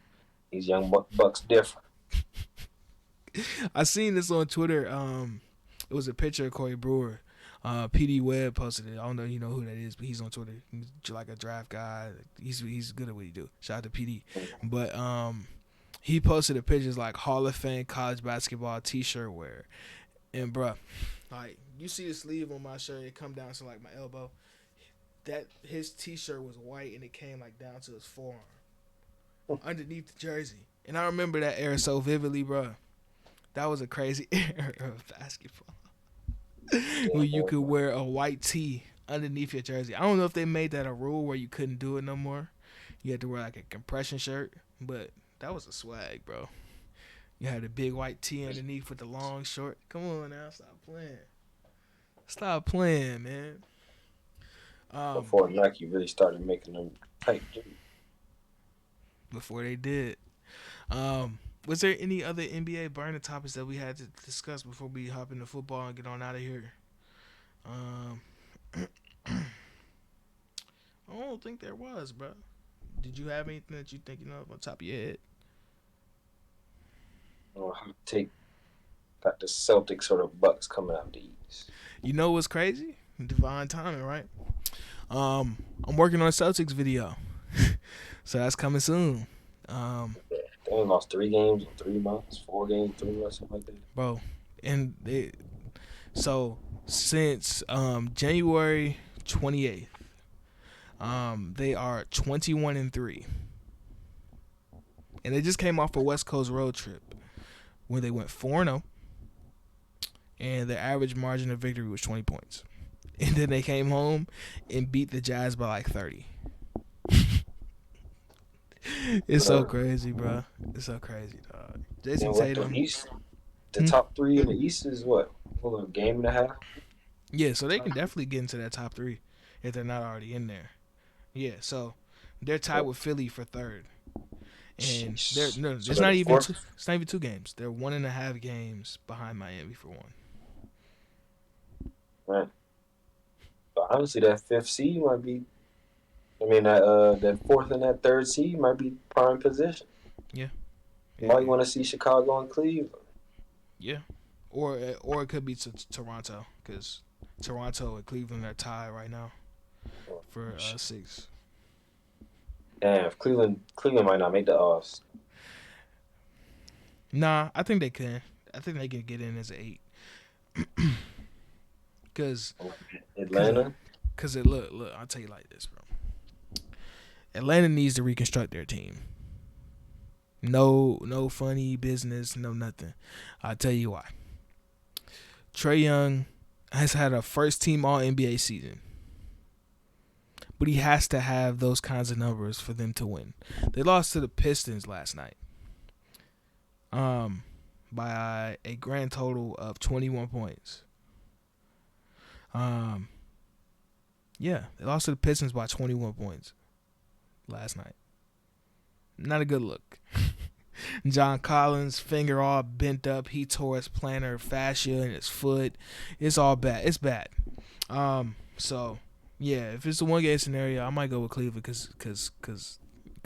these young bucks different. I seen this on Twitter. It was a picture of Corey Brewer. PD Webb posted it. I don't know you know who that is, but he's on Twitter. He's like a draft guy. He's good at what he do. Shout out to PD. But He posted a pictures like Hall of Fame college basketball T-shirt wear, and bruh, like you see the sleeve on my shirt, it come down to like my elbow. That his T-shirt was white and it came like down to his forearm, underneath the jersey. And I remember that era so vividly, bruh. That was a crazy era of basketball when you could wear a white tee underneath your jersey. I don't know if they made that a rule where you couldn't do it no more. You had to wear like a compression shirt, but that was a swag, bro. You had a big white tee underneath with the long short. Come on now, stop playing. Stop playing, man. Before Nike really started making them tight. Before they did. Was there any other NBA burning topics that we had to discuss before we hop into football and get on out of here? I don't think there was, bro. Did you have anything that you think on top of your head? Hot take. Got the Celtics or the Bucks coming out the East. You know what's crazy? Divine timing, right? I'm working on a Celtics video, so that's coming soon. They only lost 3 games in 3 months, 4 games in 3 months, something like that. Bro, and so since January 28th, they are 21-3, and they just came off a West Coast road trip where they went 4-0, and their average margin of victory was 20 points. And then they came home and beat the Jazz by like 30. It's so crazy, bro. It's so crazy, dog. Jason Tatum. The top 3 in the East is what? A game and a half? Yeah, so they can definitely get into that top 3 if they're not already in there. Yeah, so they're tied with Philly for 3rd. And it's not even 2 games. They're 1.5 games behind Miami for 1. Right. But honestly, that 5th seed might be. I mean, that 4th and that 3rd seed might be prime position. Yeah. You might want to see Chicago and Cleveland. Yeah. Or it could be Toronto, because Toronto and Cleveland are tied right now for 6. Damn, if Cleveland might not make the offs. Nah, I think they can. I think they can get in as an 8. Because Atlanta. Because look, I'll tell you like this, bro. Atlanta needs to reconstruct their team. No funny business, no nothing. I'll tell you why. Trae Young has had a first-team All-NBA season, but he has to have those kinds of numbers for them to win. They lost to the Pistons last night, by a grand total of 21 points. Yeah, they lost to the Pistons by 21 points last night. Not a good look. John Collins' finger all bent up. He tore his plantar fascia in his foot. It's all bad. It's bad. So yeah, if it's a 1-game scenario, I might go with Cleveland because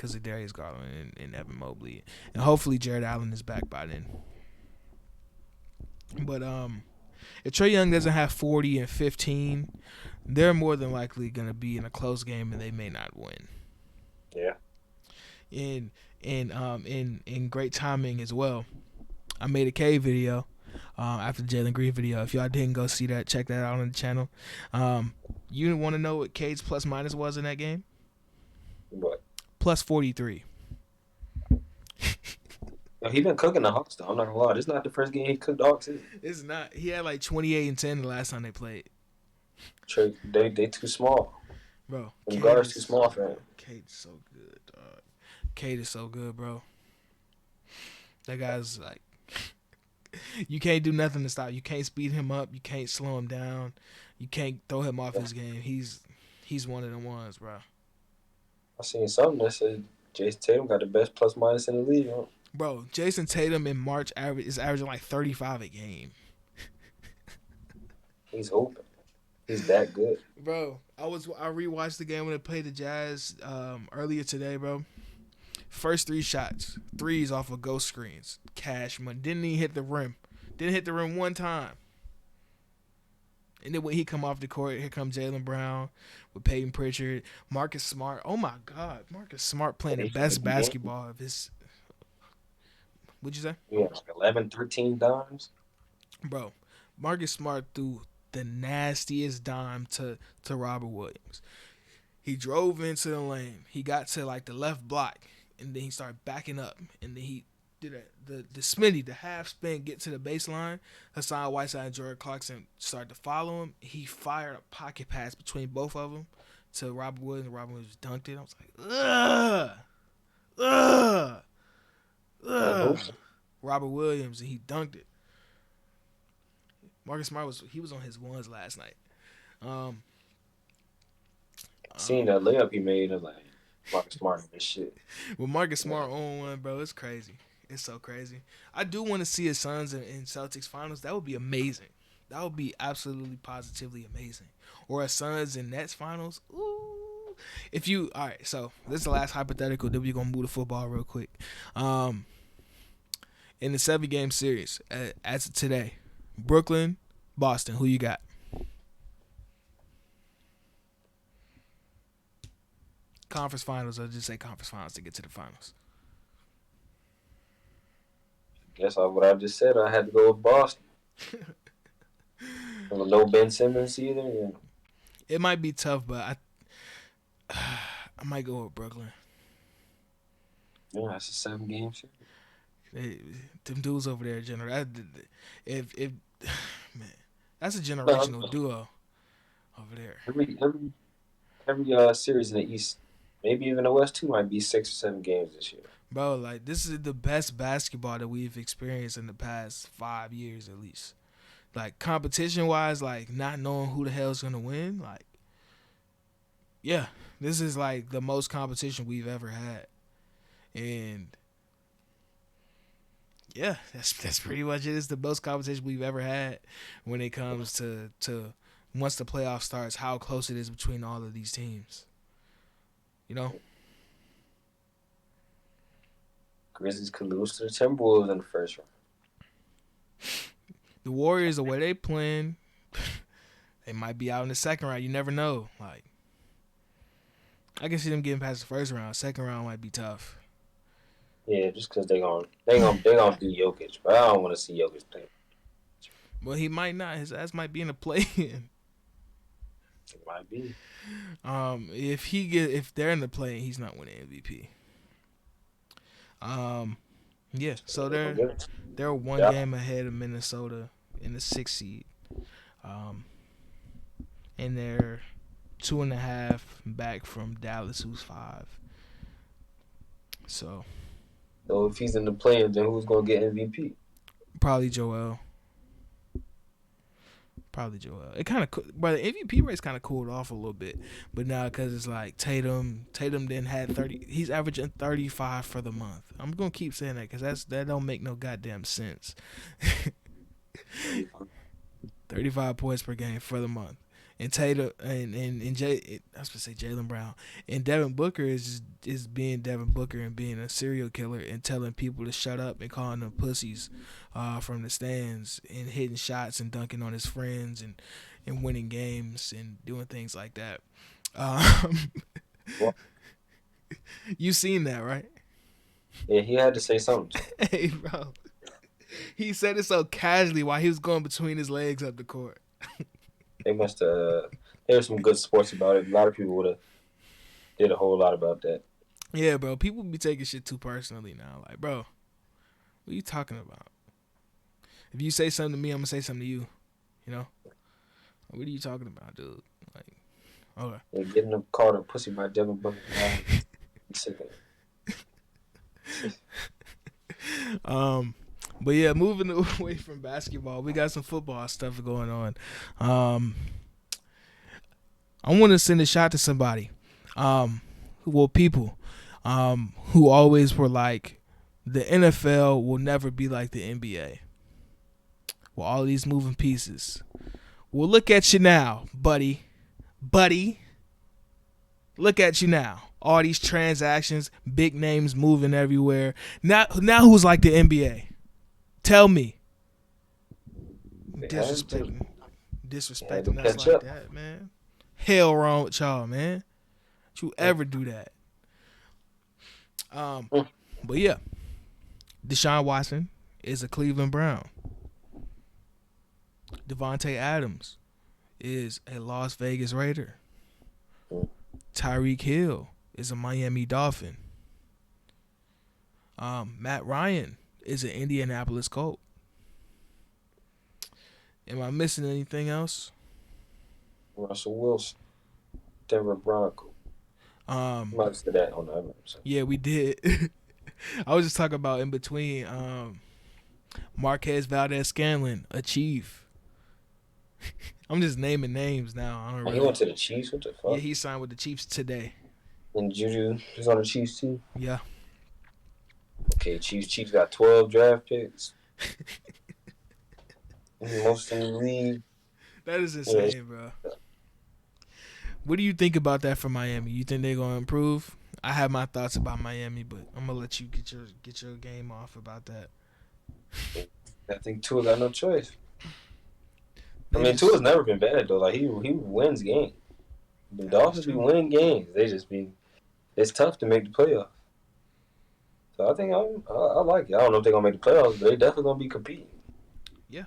of Darius Garland and Evan Mobley, and hopefully Jared Allen is back by then. But if Trae Young doesn't have 40 and 15, they're more than likely going to be in a close game and they may not win. Yeah. And in great timing as well, I made a K video after the Jalen Green video. If y'all didn't go see that, check that out on the channel. You want to know what Cade's plus minus was in that game? What? Plus 43. He been cooking the Hawks though. I'm not gonna lie. This is not the first game he cooked the Hawks. It's not. He had like 28 and 10 the last time they played. They too small. Bro, the guards too small for him. Cade's so good, dog. Cade is so good, bro. That guy's like, you can't do nothing to stop. You can't speed him up. You can't slow him down. You can't throw him off his game. He's one of them ones, bro. I seen something that said Jason Tatum got the best plus minus in the league. Huh? Bro, Jason Tatum in March is averaging like 35 a game. He's open. He's that good. Bro, I rewatched the game when they played the Jazz earlier today, bro. First 3 shots, 3s off of ghost screens. Cash money. Didn't even hit the rim. Didn't hit the rim one time. And then when he come off the court, here comes Jaylen Brown with Peyton Pritchard, Marcus Smart. Oh my God, Marcus Smart playing the best basketball of his. What'd you say? Yeah, like 11, 13 dimes. Bro, Marcus Smart threw the nastiest dime to Robert Williams. He drove into the lane. He got to like the left block, and then he started backing up, and then he did the Smitty, the half spin, get to the baseline. Hassan Whiteside and Jordan Clarkson started to follow him. He fired a pocket pass between both of them to Robert Williams. Robert Williams dunked it. I was like, ugh, ugh, ugh. Robert Williams, and he dunked it. Marcus Smart was on his ones last night. Seeing that layup he made, I'm like, Marcus Smart and this shit. With Marcus Smart on one, bro, it's crazy. It's so crazy. I do want to see his Suns in Celtics finals. That would be amazing. That would be absolutely positively amazing. Or a Suns and Nets finals. Ooh. If you all right, so this is the last hypothetical. Then we're gonna move to football real quick. In the 7-game series, as of today, Brooklyn, Boston. Who you got? Conference finals, or just say conference finals to get to the finals. Guess what I just said. I had to go with Boston. No Ben Simmons either. Yeah. It might be tough, but I might go with Brooklyn. Yeah, that's a 7-game series. Them dudes over there, if man, that's a generational duo over there. Every series in the East, maybe even the West too, might be 6 or 7 games this year. Bro, like this is the best basketball that we've experienced in the past 5 years at least. Like competition wise, like not knowing who the hell's gonna win, like yeah, this is like the most competition we've ever had, and yeah, that's pretty much it. It's the most competition we've ever had when it comes to once the playoff starts, how close it is between all of these teams. You know? Grizzlies could lose to the Timberwolves in the first round. The Warriors, the way they playing, they might be out in the second round. You never know. Like, I can see them getting past the first round. Second round might be tough. Yeah, just because they gonna do Jokic, but I don't want to see Jokic play. Well, he might not. His ass might be in a play-in. It might be. If they're in the play, he's not winning MVP. Yeah. So they're one game ahead of Minnesota in the 6th seed. And they're 2.5 back from Dallas, who's 5. So if he's in the play-in, then who's gonna get MVP? Probably Joel. It kind of, but the MVP rate's kind of cooled off a little bit. But now, because it's like Tatum then had 30. He's averaging 35 for the month. I'm gonna keep saying that because that don't make no goddamn sense. 35 points per game for the month. And Tatum and I was gonna say Jaylen Brown and Devin Booker is being Devin Booker and being a serial killer and telling people to shut up and calling them pussies from the stands and hitting shots and dunking on his friends and winning games and doing things like that. You seen that, right? Yeah, he had to say something. Hey, bro. He said it so casually while he was going between his legs up the court. They must have. There was some good sports about it. A lot of people would have did a whole lot about that. Yeah, bro. People be taking shit too personally now. Like, bro, what are you talking about? If you say something to me, I'm gonna say something to you. You know? What are you talking about, dude? Like, okay. They're getting them called a pussy by Devin Booker. I'm sick of it. But yeah, moving away from basketball, we got some football stuff going on. I want to send a shout to somebody, people who always were like, the NFL will never be like the NBA. Well, all these moving pieces. Well, look at you now, buddy. Look at you now. All these transactions, big names moving everywhere. Now who's like the NBA? Tell me. Disrespecting us like that, man. Hell wrong with y'all, man. Don't you ever do that. But yeah. Deshaun Watson is a Cleveland Brown. Devontae Adams is a Las Vegas Raider. Tyreek Hill is a Miami Dolphin. Matt Ryan is an Indianapolis Colt. Am I missing anything else? Russell Wilson, Denver Broncos. Might have said that on the other episode. Yeah, we did. I was just talking about in between. Marquez Valdez-Scantling, a Chief. I'm just naming names now. I don't really. He went to the Chiefs. What the fuck? Yeah, he signed with the Chiefs today. And Juju is on the Chiefs too. Yeah. Okay, Chiefs got 12 draft picks. Most in the league. That is insane, bro. What do you think about that for Miami? You think they're gonna improve? I have my thoughts about Miami, but I'm gonna let you get your game off about that. I think Tua got no choice. I mean, Tua's never been bad though. Like he wins games. The Dolphins be winning games. It's tough to make the playoffs. So I think I like it. I don't know if they're gonna make the playoffs, but they definitely gonna be competing. Yeah,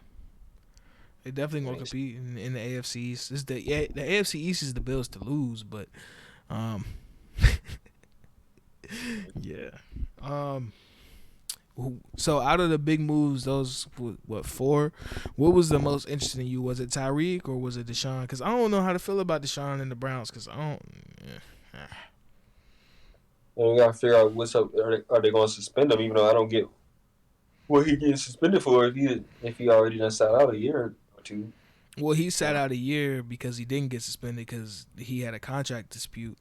they definitely gonna compete in the AFC East. The AFC East is the Bills to lose, but yeah. So out of the big moves, those four? What was the most interesting to you? Was it Tyreek or was it Deshaun? Because I don't know how to feel about Deshaun and the Browns. Because I don't. And we gotta figure out what's up. Are they going to suspend him? Even though I don't get what he getting suspended for if he already done sat out a year or two. Well, he sat out a year because he didn't get suspended because he had a contract dispute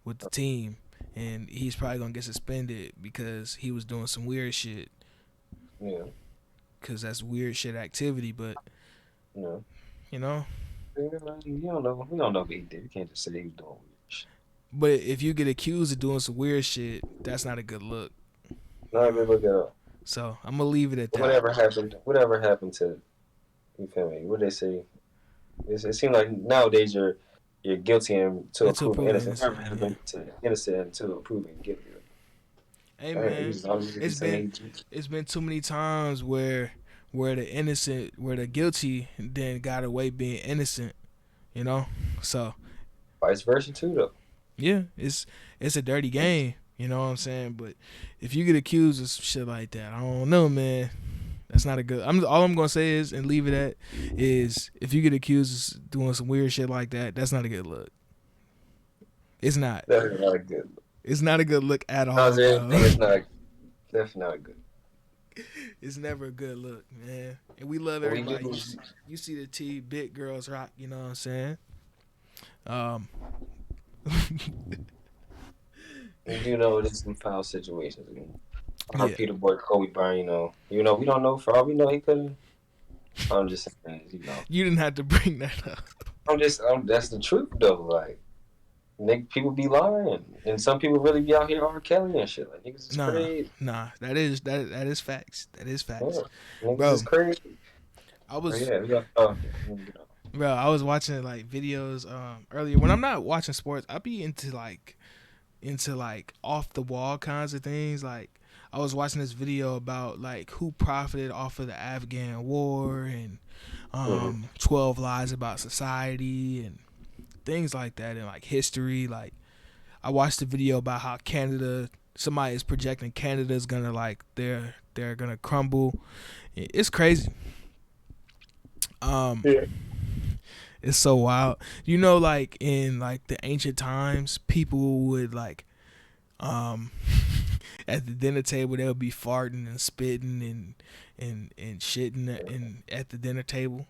with the team, and he's probably gonna get suspended because he was doing some weird shit. Yeah. Because that's weird shit activity, but no. You know. You don't know. We don't know what he did. You can't just say he was doing weird shit. But if you get accused of doing some weird shit, that's not a good look. Not a good look at all. So I'm gonna leave it at that. Whatever happened to, you feel me? What they say? It seems like nowadays you're guilty until proven innocent. Innocent until proven guilty. Hey man, it's been too many times where the guilty then got away being innocent, you know. So vice versa too, though. Yeah, it's a dirty game, you know what I'm saying. But if you get accused of shit like that, I don't know, man. That's not a good. All I'm gonna say is, and leave it at, is if you get accused of doing some weird shit like that, that's not a good look. It's not. That's not a good look. It's not a good look at all. It's not. Definitely not good. It's never a good look, man. And we love everybody. You see the T, big girls rock. You know what I'm saying? You do know there's some foul situations. Our Peter boy Kobe Bryant, we don't know. For all we know, he couldn't. I'm just saying, You didn't have to bring that up. That's the truth, though. Like, people be lying, and some people really be out here R. Kelly and shit. Like, niggas is crazy. Nah, that is facts. That is facts. Yeah, niggas is crazy. Bro, I was watching like videos earlier. When I'm not watching sports, I be into off the wall kinds of things. Like, I was watching this video about like who profited off of the Afghan war and 12 lies about society and things like that, and like history. Like, I watched a video about how somebody is projecting Canada's gonna like they're gonna crumble. It's crazy. It's so wild. Like in like the ancient times, people would like at the dinner table they'll be farting and spitting and shitting at the dinner table.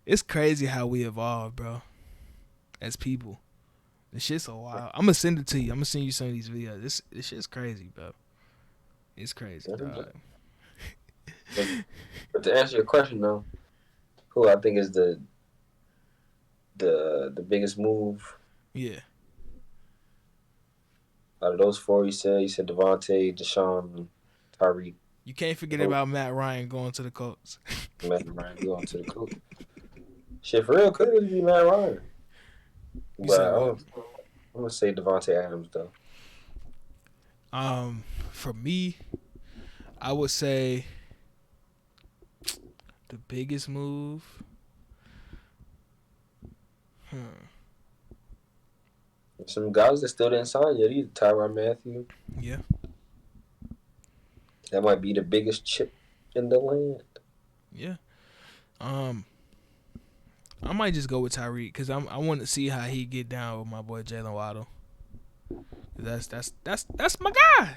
It's crazy how we evolved, bro, as people. This shit's so wild. I'm gonna send it to you. I'm gonna send you some of these videos. This shit's crazy, bro. It's crazy, dog. But to answer your question, though, who I think is the biggest move? Yeah. Out of those four, you said Devontae, Deshaun, Tyreek. You can't forget about Matt Ryan going to the Colts. Matt Ryan going to the Colts. Shit, for real, could it be Matt Ryan? But I'm gonna say Devontae Adams though. For me, I would say the biggest move. Some guys that still didn't sign yet either. Tyrann Mathieu. Yeah. That might be the biggest chip in the land. Yeah. I might just go with Tyreek because I want to see how he get down with my boy Jalen Waddle. That's my guy.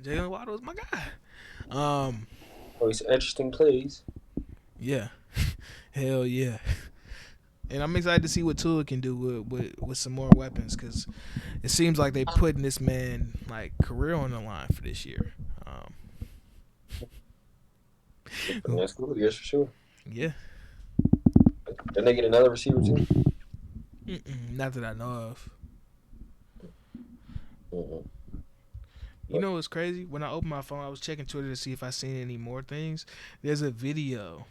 Jalen Waddle is my guy. He's interesting plays. Yeah. Hell yeah. And I'm excited to see what Tua can do with some more weapons because it seems like they putting this man like career on the line for this year. That's cool. Yes, for sure. Yeah. Didn't they get another receiver too? Not that I know of. Mm-mm. You know what's crazy? When I opened my phone, I was checking Twitter to see if I seen any more things. There's a video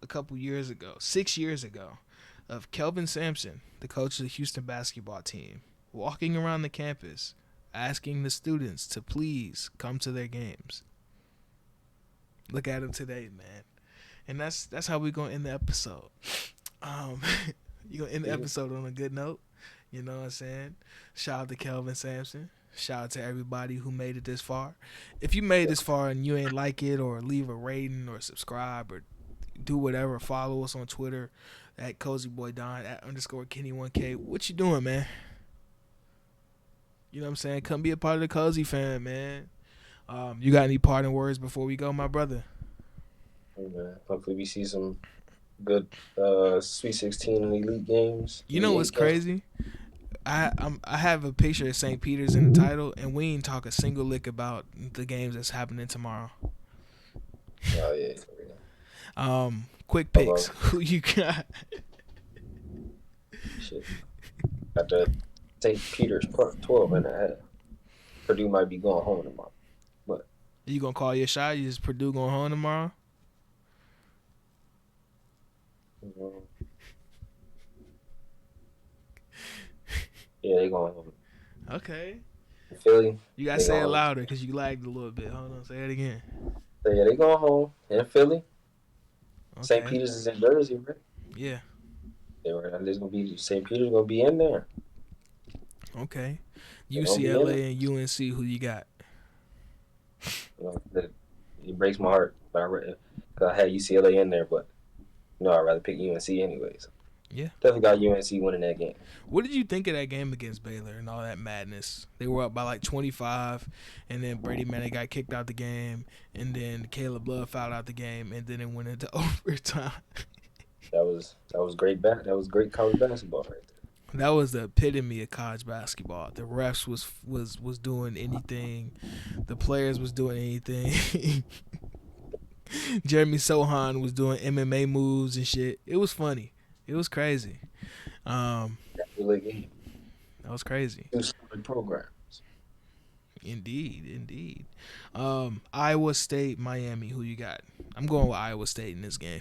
a couple years ago, 6 years ago, of Kelvin Sampson, the coach of the Houston basketball team, walking around the campus asking the students to please come to their games. Look at him today, man. And that's how we're going to end the episode. You're going to end the episode on a good note. You know what I'm saying? Shout out to Kelvin Sampson. Shout out to everybody who made it this far. If you made this far and you ain't like it or leave a rating or subscribe or do whatever, follow us on Twitter at CozyBoyDon, at _Kenny1K. What you doing, man? You know what I'm saying? Come be a part of the Cozy fam, man. You got any parting words before we go, my brother? Hey, man. Hopefully we see some good Sweet 16 and Elite games. You know what's crazy? I have a picture of St. Peter's in the title, and we ain't talk a single lick about the games that's happening tomorrow. Oh, yeah. Quick picks. Who you got? Shit. Got the St. Peter's 12.5. Purdue might be going home tomorrow. But You gonna call your shot? You just Purdue going home tomorrow? Yeah, they going home. Okay. Philly. You gotta say it louder because you lagged a little bit. Hold on, say it again. So yeah, they going home in Philly. Okay. St. Peter's is in Jersey, right? Yeah. There's gonna be St. Peter's gonna be in there. Okay. UCLA and UNC. Who you got? It breaks my heart, but I had UCLA in there, but I'd rather pick UNC anyways. Yeah. Definitely got UNC winning that game. What did you think of that game against Baylor and all that madness? They were up by like 25, and then Brady Manning got kicked out the game, and then Caleb Love fouled out the game, and then it went into overtime. That was great. That was great college basketball right there. That was the epitome of college basketball. The refs was doing anything, the players was doing anything. Jeremy Sohan was doing MMA moves and shit. It was funny. It was crazy. That was crazy. Programs. Indeed. Iowa State, Miami. Who you got? I'm going with Iowa State in this game.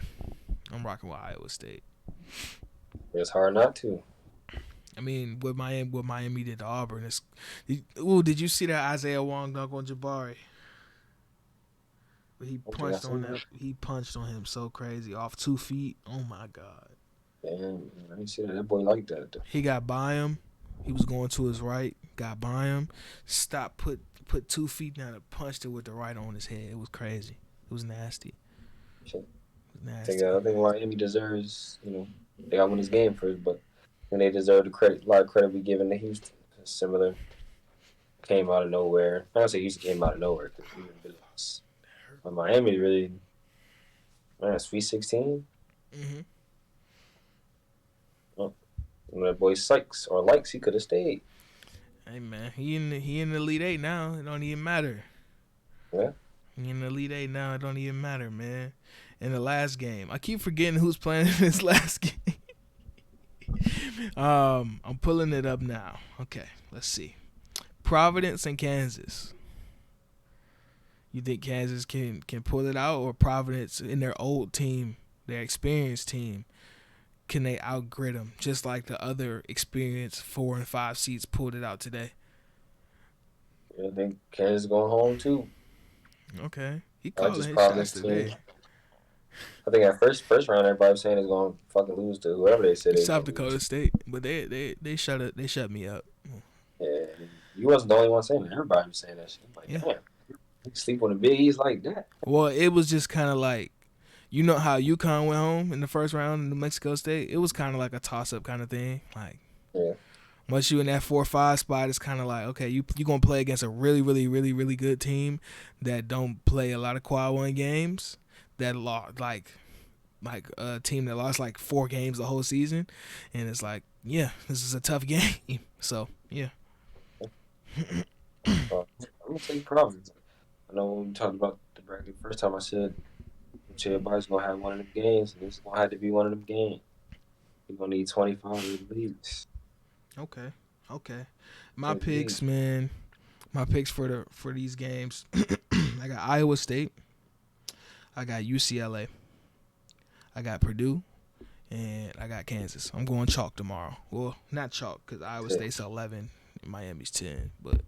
I'm rocking with Iowa State. It's hard not to. I mean, what Miami did to Auburn is. Did you see that Isaiah Wong dunk on Jabari? He punched on that. He punched on him so crazy off 2 feet. Oh my God. Damn, I didn't see that. That boy like that though. He got by him. He was going to his right. Got by him. Stopped. Put 2 feet down and punched it with the right on his head. It was crazy. It was nasty. Shit. I think Miami deserves. They got win this game first, but then they deserve the credit. A lot of credit we giving to Houston. Similar. Came out of nowhere. I don't say Houston came out of nowhere because we really lost. But Miami really, man, Sweet 16. Mm-hmm. When that boy Sykes or Likes, he could have stayed. Hey man, he in the Elite Eight now. It don't even matter. Yeah. He in the Elite Eight now. It don't even matter, man. In the last game, I keep forgetting who's playing in this last game. I'm pulling it up now. Okay, let's see. Providence and Kansas. You think Kansas can pull it out, or Providence in their old team, their experienced team, can they outgrid them just like the other experienced 4 and 5 seeds pulled it out today? Yeah, I think Kansas going home too. Okay, he I calling just his called shots this team. today. I think at first round, everybody was saying it's going to fucking lose to whoever they said they was South going to Dakota lose. State, but they shut me up. Yeah, you wasn't the only one saying that. Everybody was saying that shit. I'm like, Yeah. damn, you sleep on the Big East like that. Well, it was just kind of like, you know how UConn went home in the first round in New Mexico State. It was kind of like a toss up kind of thing. Like, Yeah. once you in that 4-5 spot, it's kind of like, okay, you gonna play against a really, really, really, really good team that don't play a lot of quad one games. That lost like a team that lost like 4 games the whole season, and it's like, yeah, this is a tough game. So yeah. I'm gonna take Providence. I know when we talked about the bracket first time, I said everybody's gonna have one of them games, and this is gonna have to be one of them games. You're gonna need 25 at least. Okay. My At picks, least. man. My picks for these games. I got Iowa State. I got UCLA. I got Purdue. And I got Kansas. I'm going chalk tomorrow. Well, not chalk because Iowa State's 11 and Miami's 10. But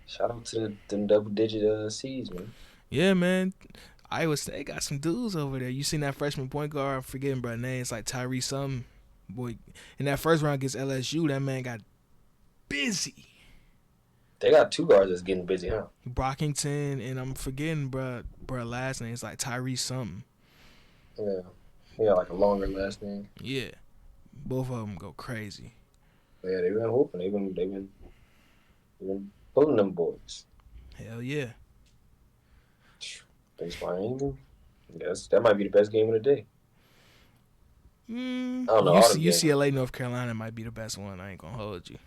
Shout out to them double-digit seeds, man. yeah, man. Iowa State got some dudes over there. You seen that freshman point guard? I'm forgetting bro name. It's like Tyree something. Boy, in that first round against LSU, that man got busy. They got 2 guards that's getting busy, huh? Brockington, and I'm forgetting bro last name. It's like Tyree something. Yeah. He got like a longer last name. Yeah. Both of them go crazy. Yeah, they've been hooping. They've been pulling them boys. Hell yeah. Thanks, Miami. Yes, that might be the best game of the day. I don't know. All them UCLA, North Carolina might be the best one. I ain't gonna hold you.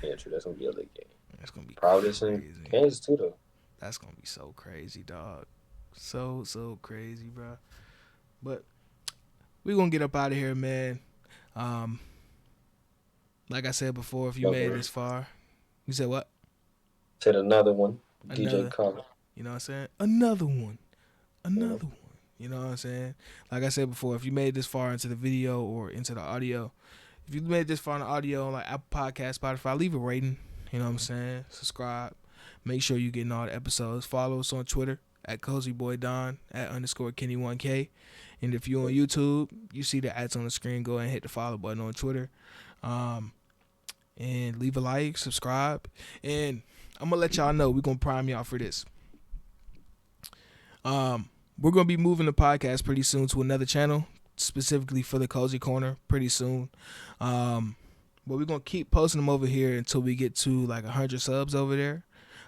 Yeah, true. That's gonna be a late game. That's gonna be Providence crazy. and Kansas too, though. That's gonna be so crazy, dog. So crazy, bro. But we gonna get up out of here, man. Like I said before, if you made it this far, you said what? Said another one. Another, DJ Khaled. you know what I'm saying? Another one. You know what I'm saying? Like I said before, if you made it this far into the video or into the audio, if you made it this far in the audio, like Apple Podcast, Spotify, leave a rating. You know what I'm saying? Subscribe. Make sure you're getting all the episodes. Follow us on Twitter at CozyBoyDon, at _Kenny1K. And if you're on YouTube, you see the ads on the screen. Go ahead and hit the follow button on Twitter. And leave a like, subscribe. And I'm going to let y'all know. We're going to prime y'all for this. We're going to be moving the podcast pretty soon to another channel, specifically for the CozyCorner pretty soon. But we're going to keep posting them over here until we get to like 100 subs over there.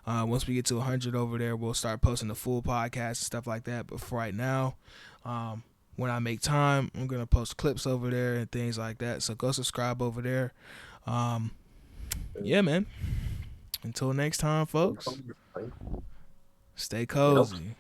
Once we get to 100 over there, we'll start posting the full podcast and stuff like that. But for right now, when I make time, I'm going to post clips over there and things like that. So go subscribe over there. Yeah, man. Until next time, folks, stay cozy.